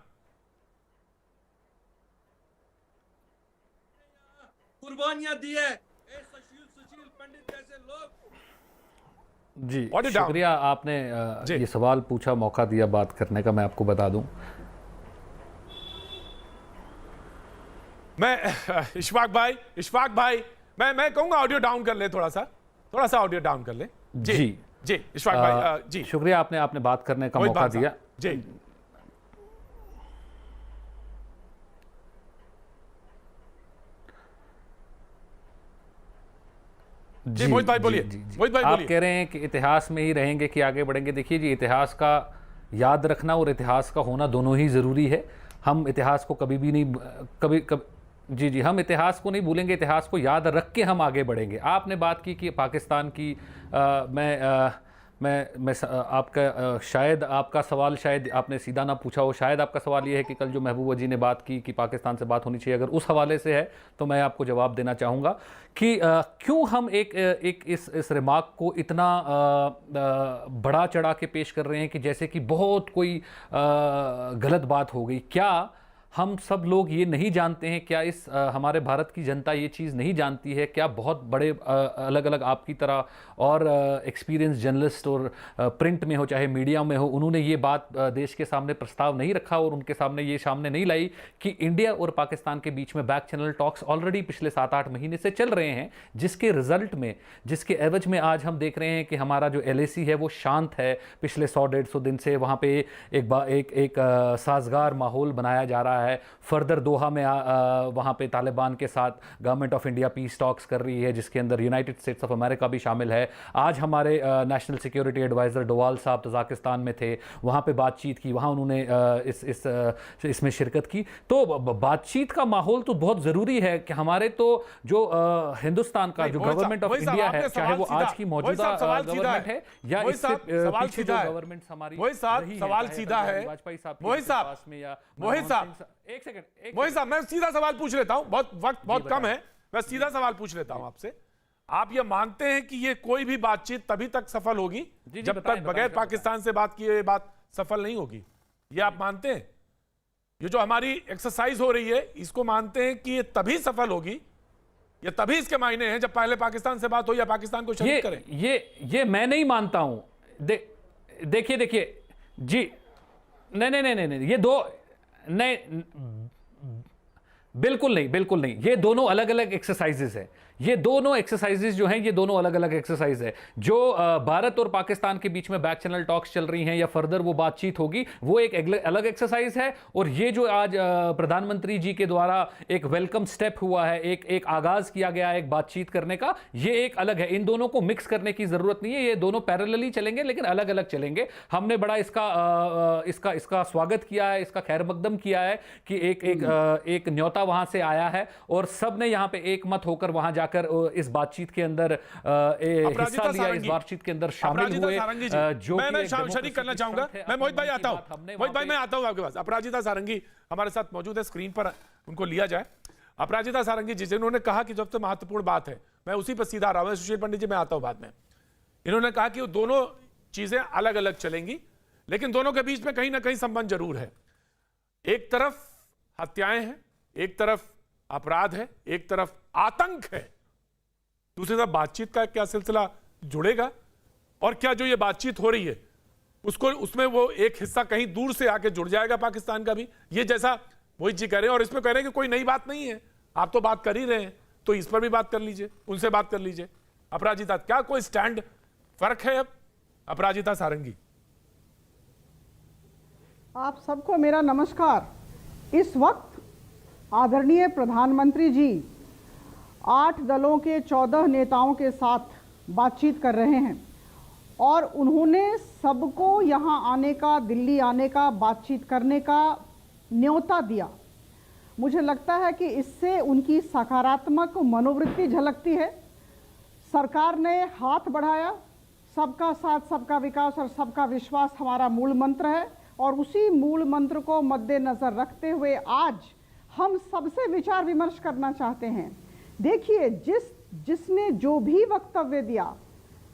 कुर्बानियां दी है सुशील पंडित जैसे लोग। जी शुक्रिया, आपने ये सवाल पूछा, मौका दिया बात करने का। मैं आपको बता दूं, मैं इशफाक भाई मैं कहूंगा ऑडियो डाउन कर ले, थोड़ा सा ऑडियो डाउन कर ले। जी इशफाक भाई, जी शुक्रिया, आपने बात करने का मौका दिया। जी मोहित भाई बोलिए। आप कह रहे हैं कि इतिहास में ही रहेंगे कि आगे बढ़ेंगे। देखिए जी, इतिहास का याद रखना और इतिहास का होना दोनों ही ज़रूरी है। हम इतिहास को कभी भी नहीं जी हम इतिहास को नहीं भूलेंगे, इतिहास को याद रख के हम आगे बढ़ेंगे। आपने बात की कि पाकिस्तान की आपका शायद आपका सवाल शायद आपने सीधा ना पूछा हो, शायद आपका सवाल ये है कि कल जो महबूबा जी ने बात की कि पाकिस्तान से बात होनी चाहिए, अगर उस हवाले से है तो मैं आपको जवाब देना चाहूँगा कि क्यों हम एक इस रिमार्क को इतना बढ़ा चढ़ा के पेश कर रहे हैं कि जैसे कि बहुत कोई गलत बात हो गई। क्या हम सब लोग ये नहीं जानते हैं, क्या इस हमारे भारत की जनता ये चीज़ नहीं जानती है, क्या बहुत बड़े अलग अलग आपकी तरह और एक्सपीरियंस जर्नलिस्ट और प्रिंट में हो चाहे मीडिया में हो, उन्होंने ये बात देश के सामने प्रस्ताव नहीं रखा और उनके सामने ये सामने नहीं लाई कि इंडिया और पाकिस्तान के बीच में बैक चैनल टॉक्स ऑलरेडी पिछले 7-8 महीने से चल रहे हैं, जिसके रिजल्ट में, जिसके एवज में आज हम देख रहे हैं कि हमारा जो LAC है वो शांत है। पिछले 100-150 दिन से वहाँ पे एक साजगार माहौल बनाया जा रहा है। फर्दर दोहा में वहाँ पे तालिबान के साथ government of India peace talks कर रही है, जिसके अंदर यूनाइटेड स्टेट्स ऑफ अमेरिका भी शामिल है। आज हमारे नेशनल सिक्योरिटी एडवाइज़र डोवाल साहब तजाकिस्तान में थे, वहाँ पे बातचीत की, वहाँ उन्होंने इसमें शिरकत की। तो बातचीत का माहौल तो बहुत ज़रूरी है कि हमारे तो जो हिंदुस्तान का जो गवर्नमेंट ऑफ इंडिया है, चाहे वो आज की मौजूदा गवर्नमेंट है या इससे पीछे जो गवर्नमेंट हमारी, वही साहब सवाल सीधा है, वाजपेयी साहब वही साहब, वही साहब, एक सेकंड वही साहब, मैं सीधा सवाल पूछ लेता हूं, वक्त बहुत कम है, मैं सीधा सवाल पूछ लेता हूं आपसे। आप ये मानते हैं कि ये कोई भी बातचीत तभी तक सफल होगी जब तक बगैर पाकिस्तान से बात किए बात सफल नहीं होगी? ये आप मानते हैं? ये जो हमारी एक्सरसाइज हो रही है, इसको मानते हैं कि ये तभी सफल होगी, ये तभी इसके मायने हैं जब पहले पाकिस्तान से बात हो या पाकिस्तान को शरीक करें? ये मैं नहीं मानता हूं। देखिए जी, नहीं, ये दो, नहीं, बिल्कुल नहीं, ये दोनों अलग अलग एक्सरसाइजेस है। ये दोनों एक्सरसाइजेस जो हैं, ये दोनों अलग अलग एक्सरसाइज है। जो भारत और पाकिस्तान के बीच में बैक चैनल टॉक्स चल रही हैं या फर्दर वो बातचीत होगी, वो एक अलग एक्सरसाइज है। और ये जो आज प्रधानमंत्री जी के द्वारा एक वेलकम स्टेप हुआ है, एक आगाज किया गया है एक बातचीत करने का, ये एक अलग है। इन दोनों को मिक्स करने की जरूरत नहीं है, ये दोनों पैरेलली चलेंगे लेकिन अलग अलग चलेंगे। हमने बड़ा इसका स्वागत किया है, इसका खैर मकदम किया है कि एक न्योता वहां से आया है और सब ने यहां पे एक मत होकर वहां जाकर इस बातचीत के अंदर हिस्सा लिया, इस बातचीत के अंदर शामिल हुए। जो मैं शरीक करना चाहूंगा। मैं मोहित भाई आता हूं, मोहित भाई मैं आता हूं आपके पास। अपराजिता सारंगी हमारे साथ मौजूद है, स्क्रीन पर उनको लिया जाए। अपराजिता सारंगी जी, जिन्होंने कहा कि सबसे महत्वपूर्ण बात है, मैं उसी पर सीधा आ रहा हूं। सुशील पंडित जी मैं आता हूं बाद में। इन्होंने कहा कि दोनों चीजें अलग अलग चलेंगी लेकिन दोनों के बीच में कहीं ना कहीं संबंध जरूर है। एक तरफ हत्याएं हैं, एक तरफ अपराध है, एक तरफ आतंक है, दूसरी तरफ बातचीत का क्या सिलसिला जुड़ेगा? और क्या जो ये बातचीत हो रही है उसमें वो एक हिस्सा कहीं दूर से आके जुड़ जाएगा पाकिस्तान का भी? ये जैसा मोहित जी कह रहे हैं और इसमें कह रहे हैं कि कोई नई बात नहीं है, आप तो बात कर ही रहे हैं, तो इस पर भी बात कर लीजिए, उनसे बात कर लीजिए। अपराजिता, क्या कोई स्टैंड फर्क है अब? अपराजिता सारंगी, आप सबको मेरा नमस्कार। इस वक्त आदरणीय प्रधानमंत्री जी 8 दलों के 14 नेताओं के साथ बातचीत कर रहे हैं और उन्होंने सबको यहाँ आने का, दिल्ली आने का, बातचीत करने का न्योता दिया। मुझे लगता है कि इससे उनकी सकारात्मक मनोवृत्ति झलकती है। सरकार ने हाथ बढ़ाया, सबका साथ, सबका विकास और सबका विश्वास हमारा मूल मंत्र है और उसी मूल मंत्र को मद्देनजर रखते हुए आज हम सबसे विचार विमर्श करना चाहते हैं। देखिए, जिसने जो भी वक्तव्य दिया,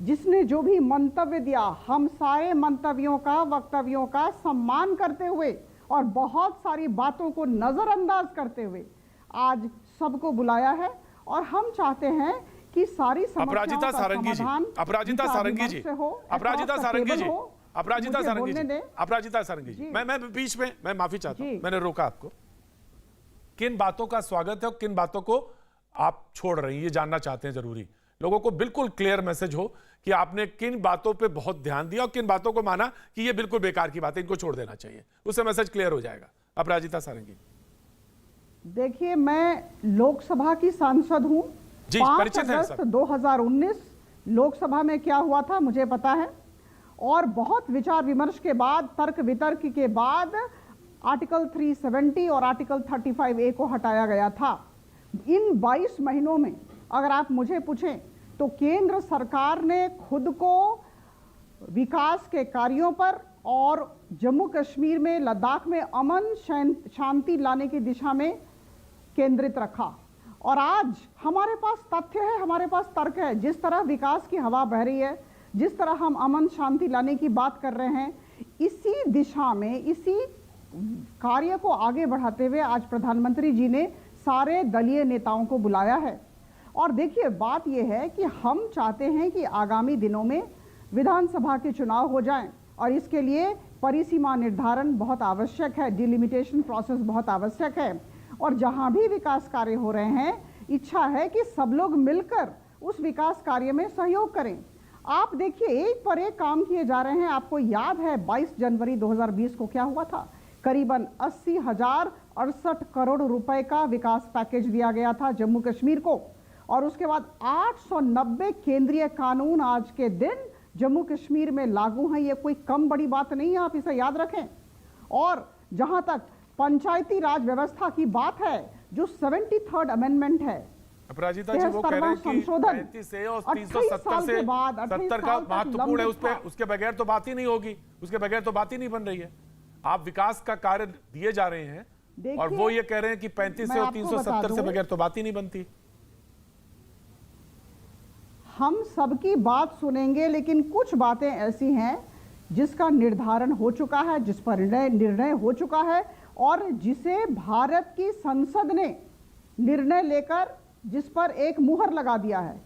जिसने जो भी मंतव्य दिया, हम सारे मंतव्यों का, वक्तव्यों का सम्मान करते हुए और बहुत सारी बातों को नजरअंदाज करते हुए आज सबको बुलाया है और हम चाहते हैं कि सारी समस्याओं का समाधान अपराजिता सारंगी जी, अपराजिता सारंगी जी, अपराजिता सारंगी जी, अपराजिता सारंगी जी, मैं बीच में मैं माफी चाहता हूं, मैंने रोका आपको। किन बातों का स्वागत है और किन बातों को आप छोड़ रही हैं, ये जानना चाहते हैं। जरूरी लोगों को बिल्कुल क्लियर मैसेज हो कि आपने किन बातों पे बहुत ध्यान दिया और किन बातों को माना कि ये बिल्कुल बेकार की बात है, इनको छोड़ देना चाहिए, उससे मैसेज क्लियर हो जाएगा। अपराजिता सारंगी, देखिए, मैं लोकसभा की सांसद हूं। 5 अगस्त 2019 लोकसभा में क्या हुआ था मुझे पता है और बहुत विचार विमर्श के बाद, तर्क वितर्क के बाद आर्टिकल 370 और आर्टिकल 35A को हटाया गया था। इन 22 महीनों में अगर आप मुझे पूछें तो केंद्र सरकार ने खुद को विकास के कार्यों पर और जम्मू कश्मीर में, लद्दाख में अमन शांति लाने की दिशा में केंद्रित रखा। और आज हमारे पास तथ्य है, हमारे पास तर्क है। जिस तरह विकास की हवा बह रही है, जिस तरह हम अमन शांति लाने की बात कर रहे हैं, इसी दिशा में, इसी कार्य को आगे बढ़ाते हुए आज प्रधानमंत्री जी ने सारे दलीय नेताओं को बुलाया है। और देखिए, बात यह है कि हम चाहते हैं कि आगामी दिनों में विधानसभा के चुनाव हो जाएं और इसके लिए परिसीमा निर्धारण बहुत आवश्यक है, डिलिमिटेशन प्रोसेस बहुत आवश्यक है। और जहां भी विकास कार्य हो रहे हैं, इच्छा है कि सब लोग मिलकर उस विकास कार्य में सहयोग करें। आप देखिए, एक पर एक काम किए जा रहे हैं। आपको याद है 22 जनवरी 2020 को क्या हुआ था? करीबन 80,068 करोड़ रुपए का विकास पैकेज दिया गया था जम्मू कश्मीर को। और उसके बाद 890 केंद्रीय कानून आज के दिन जम्मू कश्मीर में लागू हैं। ये कोई कम बड़ी बात नहीं है, आप इसे याद रखें। और जहां तक पंचायती राज व्यवस्था की बात है, जो 73rd अमेंडमेंट है, अपराजिता जी वो कह रहे हैं कि 35 से और 370 से 70 का महत्वपूर्ण है, उसके बगैर तो बात ही नहीं होगी, उसके बगैर तो बात ही नहीं बन रही है। आप विकास का कार्य दिए जा रहे हैं और वो ये कह रहे हैं कि 35 से और 370 से बगैर तो बात ही नहीं बनती। हम सबकी बात सुनेंगे, लेकिन कुछ बातें ऐसी हैं जिसका निर्धारण हो चुका है, जिस पर निर्णय हो चुका है और जिसे भारत की संसद ने निर्णय लेकर जिस पर एक मुहर लगा दिया है।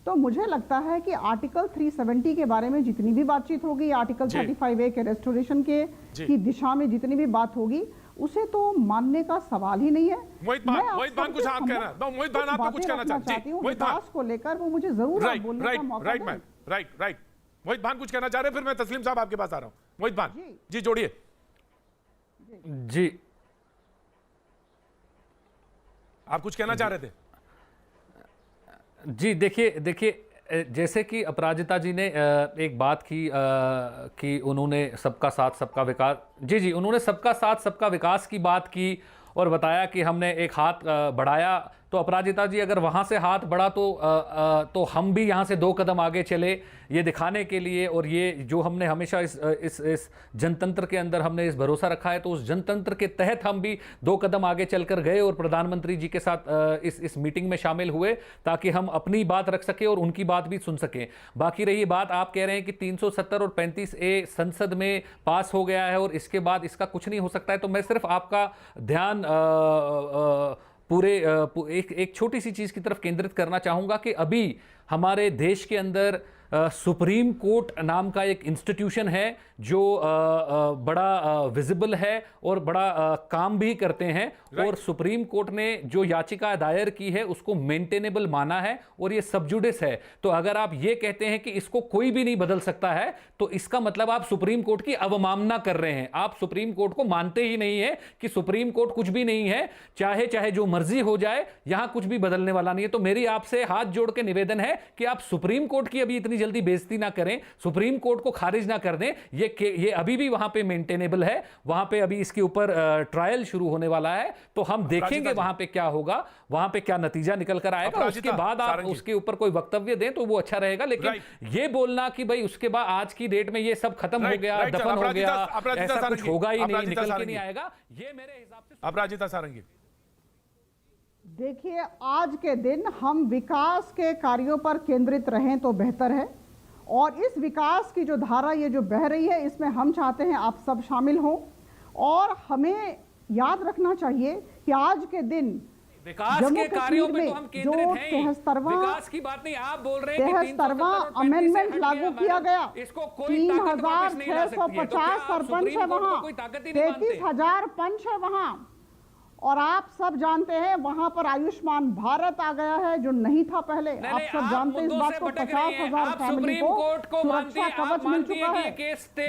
तो मुझे लगता है कि आर्टिकल 370 के बारे में जितनी भी बातचीत होगी, आर्टिकल 35A के रेस्टोरेशन की दिशा में जितनी भी बात होगी, उसे तो मानने का सवाल ही नहीं है। मोहित भान कुछ आप कहना, मोहित भान आप कुछ कहना चाहती हूँ विकास को लेकर, वो मुझे जरूर बोलने का मौका दें। राइट। मोहित भान कुछ कहना चाह रहे हैं, फिर मैं तस्लीम साहब आपके पास आ रहा हूँ। मोहित भान जी जोड़िए। जी, आप कुछ कहना चाह रहे थे? जी देखिए, जैसे कि अपराजिता जी ने एक बात की कि उन्होंने सबका साथ सबका विकास, जी उन्होंने सबका साथ सबका विकास की बात की और बताया कि हमने एक हाथ बढ़ाया। तो अपराजिता जी, अगर वहाँ से हाथ बढ़ा तो हम भी यहाँ से 2 कदम आगे चले, ये दिखाने के लिए। और ये जो हमने हमेशा इस जनतंत्र के अंदर हमने इस भरोसा रखा है, तो उस जनतंत्र के तहत हम भी 2 कदम आगे चलकर गए और प्रधानमंत्री जी के साथ इस मीटिंग में शामिल हुए, ताकि हम अपनी बात रख सकें और उनकी बात भी सुन सकें। बाकी रही बात, आप कह रहे हैं कि 370 और 35A संसद में पास हो गया है और इसके बाद इसका कुछ नहीं हो सकता है। तो मैं सिर्फ आपका ध्यान पूरे एक छोटी सी चीज की तरफ केंद्रित करना चाहूंगा कि अभी हमारे देश के अंदर सुप्रीम कोर्ट नाम का एक इंस्टीट्यूशन है जो बड़ा विजिबल है और बड़ा काम भी करते हैं। और सुप्रीम कोर्ट ने जो याचिका दायर की है उसको मेंटेनेबल माना है और ये सबजुडिस है। तो अगर आप ये कहते हैं कि इसको कोई भी नहीं बदल सकता है, तो इसका मतलब आप सुप्रीम कोर्ट की अवमानना कर रहे हैं। आप सुप्रीम कोर्ट को मानते ही नहीं है कि सुप्रीम कोर्ट कुछ भी नहीं है, चाहे जो मर्जी हो जाए, यहां कुछ भी बदलने वाला नहीं है। तो मेरी आपसे हाथ जोड़ के निवेदन है कि आप सुप्रीम कोर्ट की अभी इतनी जल्दी बेइज्जती ना करें, सुप्रीम कोर्ट को खारिज ना कर दें। ये अभी भी वहां पे मेंटेनेबल है, वहां पे अभी इसके ऊपर ट्रायल शुरू होने वाला है। तो हम देखेंगे वहां पे क्या होगा, वहां पे क्या नतीजा निकल कर आएगा, उसके बाद आप उसके ऊपर कोई वक्तव्य दें तो वो अच्छा रहेगा। लेकिन ये बोलना कि भाई उसके बाद आज की डेट में ये सब खत्म हो गया, दफन हो गया, ऐसा कुछ होगा ही नहीं, निकल के नहीं आएगा, ये मेरे हिसाब से। अपराजिता सारंगी, देखिए, आज के दिन हम विकास के कार्यों पर केंद्रित रहें तो बेहतर है। और इस विकास की जो धारा ये जो बह रही है, इसमें हम चाहते हैं आप सब शामिल हों। और हमें याद रखना चाहिए कि आज के दिन विकास के कार्यों पे तो हम केंद्रित हैं, विकास की बात नहीं। आप बोल रहे हैं कि 73वां अमेंडमेंट लागू किया गया, इसको कोई 3650 सरपंच है वहां, 33,000 पंच है वहां। और आप सब जानते हैं वहां पर आयुष्मान भारत आ गया है जो नहीं था पहले। आप सब जानते हैं इस बात को। 50,000 फैमिली को सुरक्षा कवच मिल चुका है,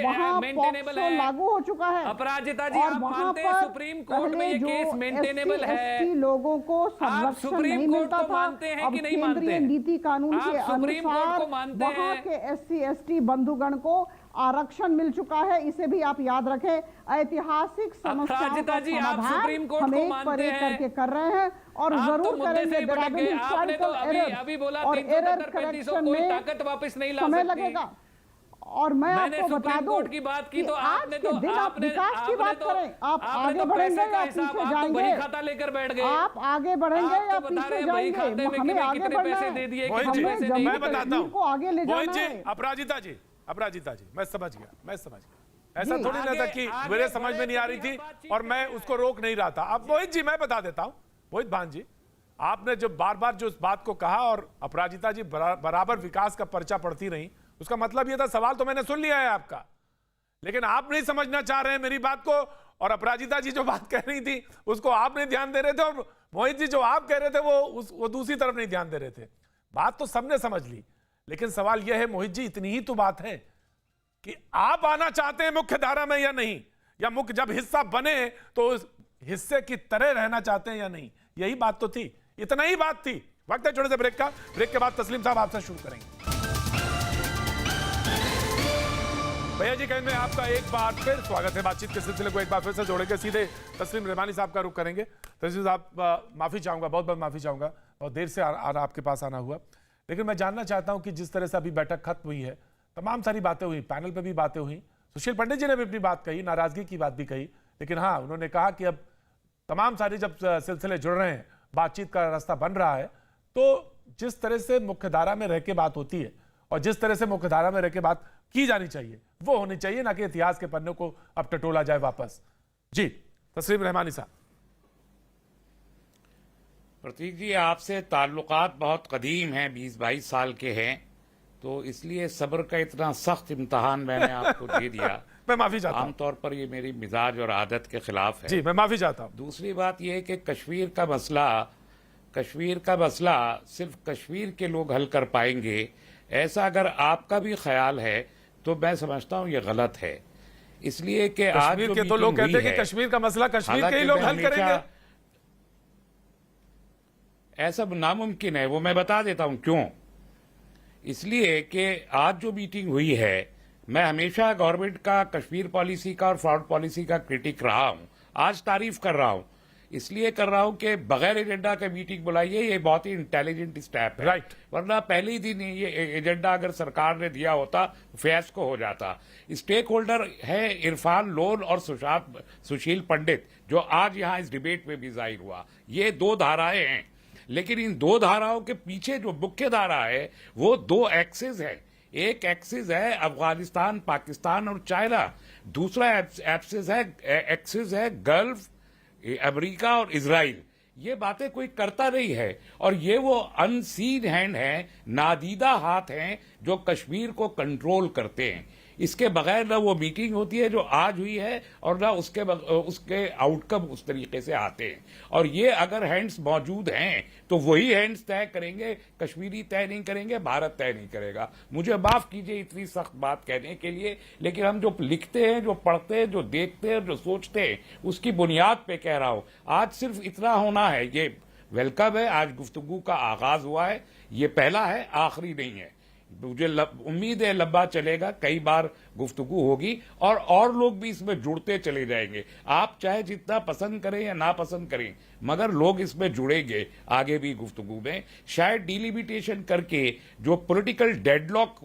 वहां पॉक्सो लागू हो चुका है। अपराजिता जी, आप मानते हैं सुप्रीम कोर्ट में ये केस मेंटेनेबल है? SC लोगों को संरक्षण नहीं मिलता था, अब केंद्रीय नीति कानून के अनुसार वहां के SC ST बंधुगण को आरक्षण मिल चुका है। इसे भी आप याद रखें। ऐतिहासिक समस्याओं का समाधान हम एक पर एक करके कर रहे हैं और जरूर करेंगे। अभी बोला और एरर करेक्शन में ताकत वापस नहीं ला समय लगेगा। और मैं मैंने आपको बता सुप्रीम दूं कोर्ट की बात की तो कि आपने आज तो के दिन आप आपने विकास की बात करें, आप आगे बढ़ेंगे या पीछे जाएंगे? खाता लेकर बैठ गए। आप आगे बढ़ेंगे या आप तो बता रहे पीछे हैं वही खाते जाएंगे? में हमें कितने आगे कितने बढ़ना पैसे है, दे दिए, मोहित कितने जी, पैसे जम्मू नहीं मैं बताता कश्मीर हूं। को आगे ले मोहित जाना जी, है। अपराजिता जी, अपराजिता जी, मैं समझ गया। ऐसा जी। थोड़ी ना था कि मेरे समझ में नहीं आ रही थी और मैं उसको रोक नहीं रहा था। अब मोहित जी, मैं बता देता हूं, मोहित भान जी, आपने जो बार बार जो इस बात को कहा और अपराजिता जी बराबर विकास का पर्चा पढ़ती रही, उसका मतलब यह था, सवाल तो मैंने सुन लिया है आपका, लेकिन आप नहीं समझना चाह रहे हैं मेरी बात को, और अपराजिता जी जो बात कह रही थी उसको आप नहीं ध्यान दे रहे थे, और मोहित जी जो आप कह रहे थे वो दूसरी तरफ नहीं ध्यान दे रहे थे। बात तो सबने समझ ली, लेकिन सवाल यह है मोहित जी, इतनी ही तो बात है कि आप आना चाहते हैं मुख्य धारा में या नहीं, या मुख्य जब हिस्सा बने तो उस हिस्से की तरह रहना चाहते हैं या नहीं, यही बात तो थी, इतना ही बात थी। वक्त है छोटे से ब्रेक का, ब्रेक के बाद तस्लीम साहब आपसे शुरू करेंगे। भैया जी, कहने में आपका एक बार फिर स्वागत है। बातचीत के सिलसिले को एक बार फिर से जोड़ेंगे, सीधे तस्लीम रहमानी साहब का रुख करेंगे। तस्लीम साहब, माफी चाहूंगा, बहुत बहुत माफी चाहूंगा, बहुत देर से आपके पास आना हुआ, लेकिन मैं जानना चाहता हूं कि जिस तरह से अभी बैठक खत्म हुई है, तमाम सारी बातें हुई, पैनल पे भी बातें हुई, सुशील पंडित जी ने भी अपनी बात कही, नाराजगी की बात भी कही, लेकिन हाँ, उन्होंने कहा कि अब तमाम सारी जब सिलसिले जुड़ रहे हैं, बातचीत का रास्ता बन रहा है, तो जिस तरह से मुख्यधारा में रह के बात होती है और जिस तरह से मुख्यधारा में रह के बात की जानी चाहिए वो होनी चाहिए, ना कि इतिहास के पन्नों को अब टटोला जाए वापस। जी तस्लीम रहमानी साहब। प्रतीक जी, आपसे ताल्लुकात बहुत कदीम हैं, 20-22 साल के हैं, तो इसलिए सब्र का इतना सख्त इम्तहान मैंने आपको दे दिया। मैं माफी चाहता हूं। आमतौर पर ये मेरी मिजाज और आदत के खिलाफ है। जी, मैं माफी चाहता हूं। दूसरी बात यह है कि कश्मीर का मसला सिर्फ कश्मीर के लोग हल कर पाएंगे, ऐसा अगर आपका भी ख्याल है तो मैं समझता हूं ये गलत है। इसलिए कि आज कश्मीर के तो लोग कहते हैं कि कश्मीर का मसला कश्मीर के ही लोग हल करेंगे, ऐसा नामुमकिन है। वो मैं बता देता हूं क्यों। इसलिए कि आज जो मीटिंग हुई है, मैं हमेशा गवर्नमेंट का कश्मीर पॉलिसी का और फॉरेन पॉलिसी का क्रिटिक रहा हूं, आज तारीफ कर रहा हूं, इसलिए कर रहा हूं कि बगैर एजेंडा का मीटिंग बुलाइए, ये बहुत ही इंटेलिजेंट स्टेप है। राइट। वरना पहले ही दिन ये एजेंडा अगर सरकार ने दिया होता, फियास्को हो जाता। स्टेक होल्डर है इरफान लोन और सुशील पंडित, जो आज यहां इस डिबेट में भी जाहिर हुआ। ये दो धाराएं हैं, लेकिन इन दो धाराओं के पीछे जो मुख्य धारा है वो दो एक्सिस है। एक एक्सिस है अफगानिस्तान, पाकिस्तान और चाइना, दूसरा एक्सिस है गल्फ, अमेरिका और इजराइल। ये बातें कोई करता नहीं है, और ये वो अनसीन हैंड हैं, नादीदा हाथ हैं जो कश्मीर को कंट्रोल करते हैं। इसके बगैर ना वो मीटिंग होती है जो आज हुई है, और ना उसके आउटकम उस तरीके से आते हैं। और ये अगर हैंड्स मौजूद हैं तो वही हैंड्स तय करेंगे, कश्मीरी तय नहीं करेंगे, भारत तय नहीं करेगा। मुझे माफ कीजिए इतनी सख्त बात कहने के लिए, लेकिन हम जो लिखते हैं, जो पढ़ते हैं, जो देखते हैं, जो सोचते हैं, उसकी बुनियाद पे कह रहा हूं। आज सिर्फ इतना होना है, ये वेलकम है, आज गुफ्तगू का आगाज हुआ है, ये पहला है, आखिरी नहीं है। मुझे उम्मीद है लंबा चलेगा, कई बार गुफ्तगू होगी और लोग भी इसमें जुड़ते चले जाएंगे। आप चाहे जितना पसंद करें या ना पसंद करें, मगर लोग इसमें जुड़ेंगे आगे भी गुफ्तगू में। शायद डिलिमिटेशन करके जो पॉलिटिकल डेडलॉक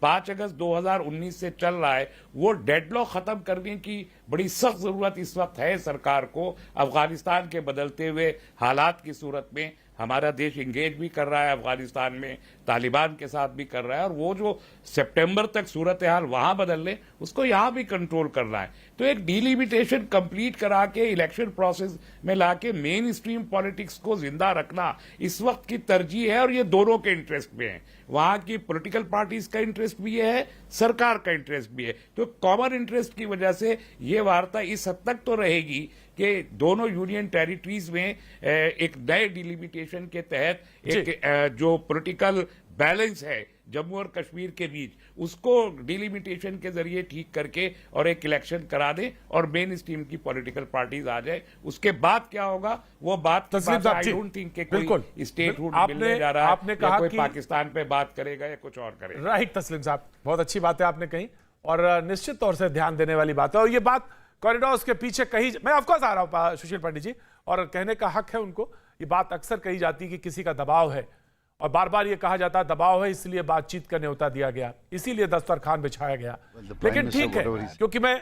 5 अगस्त 2019 से चल रहा है, वो डेडलॉक खत्म करने की बड़ी सख्त जरूरत इस वक्त है सरकार को। अफगानिस्तान के बदलते हुए हालात की सूरत में हमारा देश इंगेज भी कर रहा है अफगानिस्तान में, तालिबान के साथ भी कर रहा है, और वो जो सितंबर तक सूरत हाल वहां बदल ले, उसको यहां भी कंट्रोल करना है। तो एक डिलिमिटेशन कंप्लीट करा के इलेक्शन प्रोसेस में लाके मेन स्ट्रीम पॉलिटिक्स को जिंदा रखना इस वक्त की तरजीह है, और ये दोनों के इंटरेस्ट में है। वहां की पॉलिटिकल पार्टीज का इंटरेस्ट भी है, सरकार का इंटरेस्ट भी है। तो कॉमन इंटरेस्ट की वजह से ये वार्ता इस हद तक तो रहेगी कि दोनों यूनियन टेरिटरीज में एक नए डिलिमिटेशन के तहत एक जो पॉलिटिकल बैलेंस है जम्मू और कश्मीर के बीच, उसको डिलिमिटेशन के जरिए ठीक करके और एक इलेक्शन करा दें और मेन स्ट्रीम की पॉलिटिकल पार्टीज आ जाए। उसके बाद क्या होगा वो बात आई डोंट थिंक के कोई स्टेटहुड मिलने जा रहा है, आपने कहा कोई कि पाकिस्तान पे बात करेगा या कुछ और करेगा। राइट तस्लीम साहब, बहुत अच्छी बात है आपने कही, और निश्चित तौर से ध्यान देने वाली बात है। और ये बात कॉरिडोर्स के पीछे कही, मैं ऑफकोर्स आ रहा हूं सुशील पंडित जी, और कहने का हक है उनको। ये बात अक्सर कही जाती है कि किसी का दबाव है, और बार बार ये कहा जाता है दबाव है इसलिए बातचीत का न्योता दिया गया, इसीलिए दस्तरखान बिछाया गया। लेकिन ठीक है, क्योंकि मैं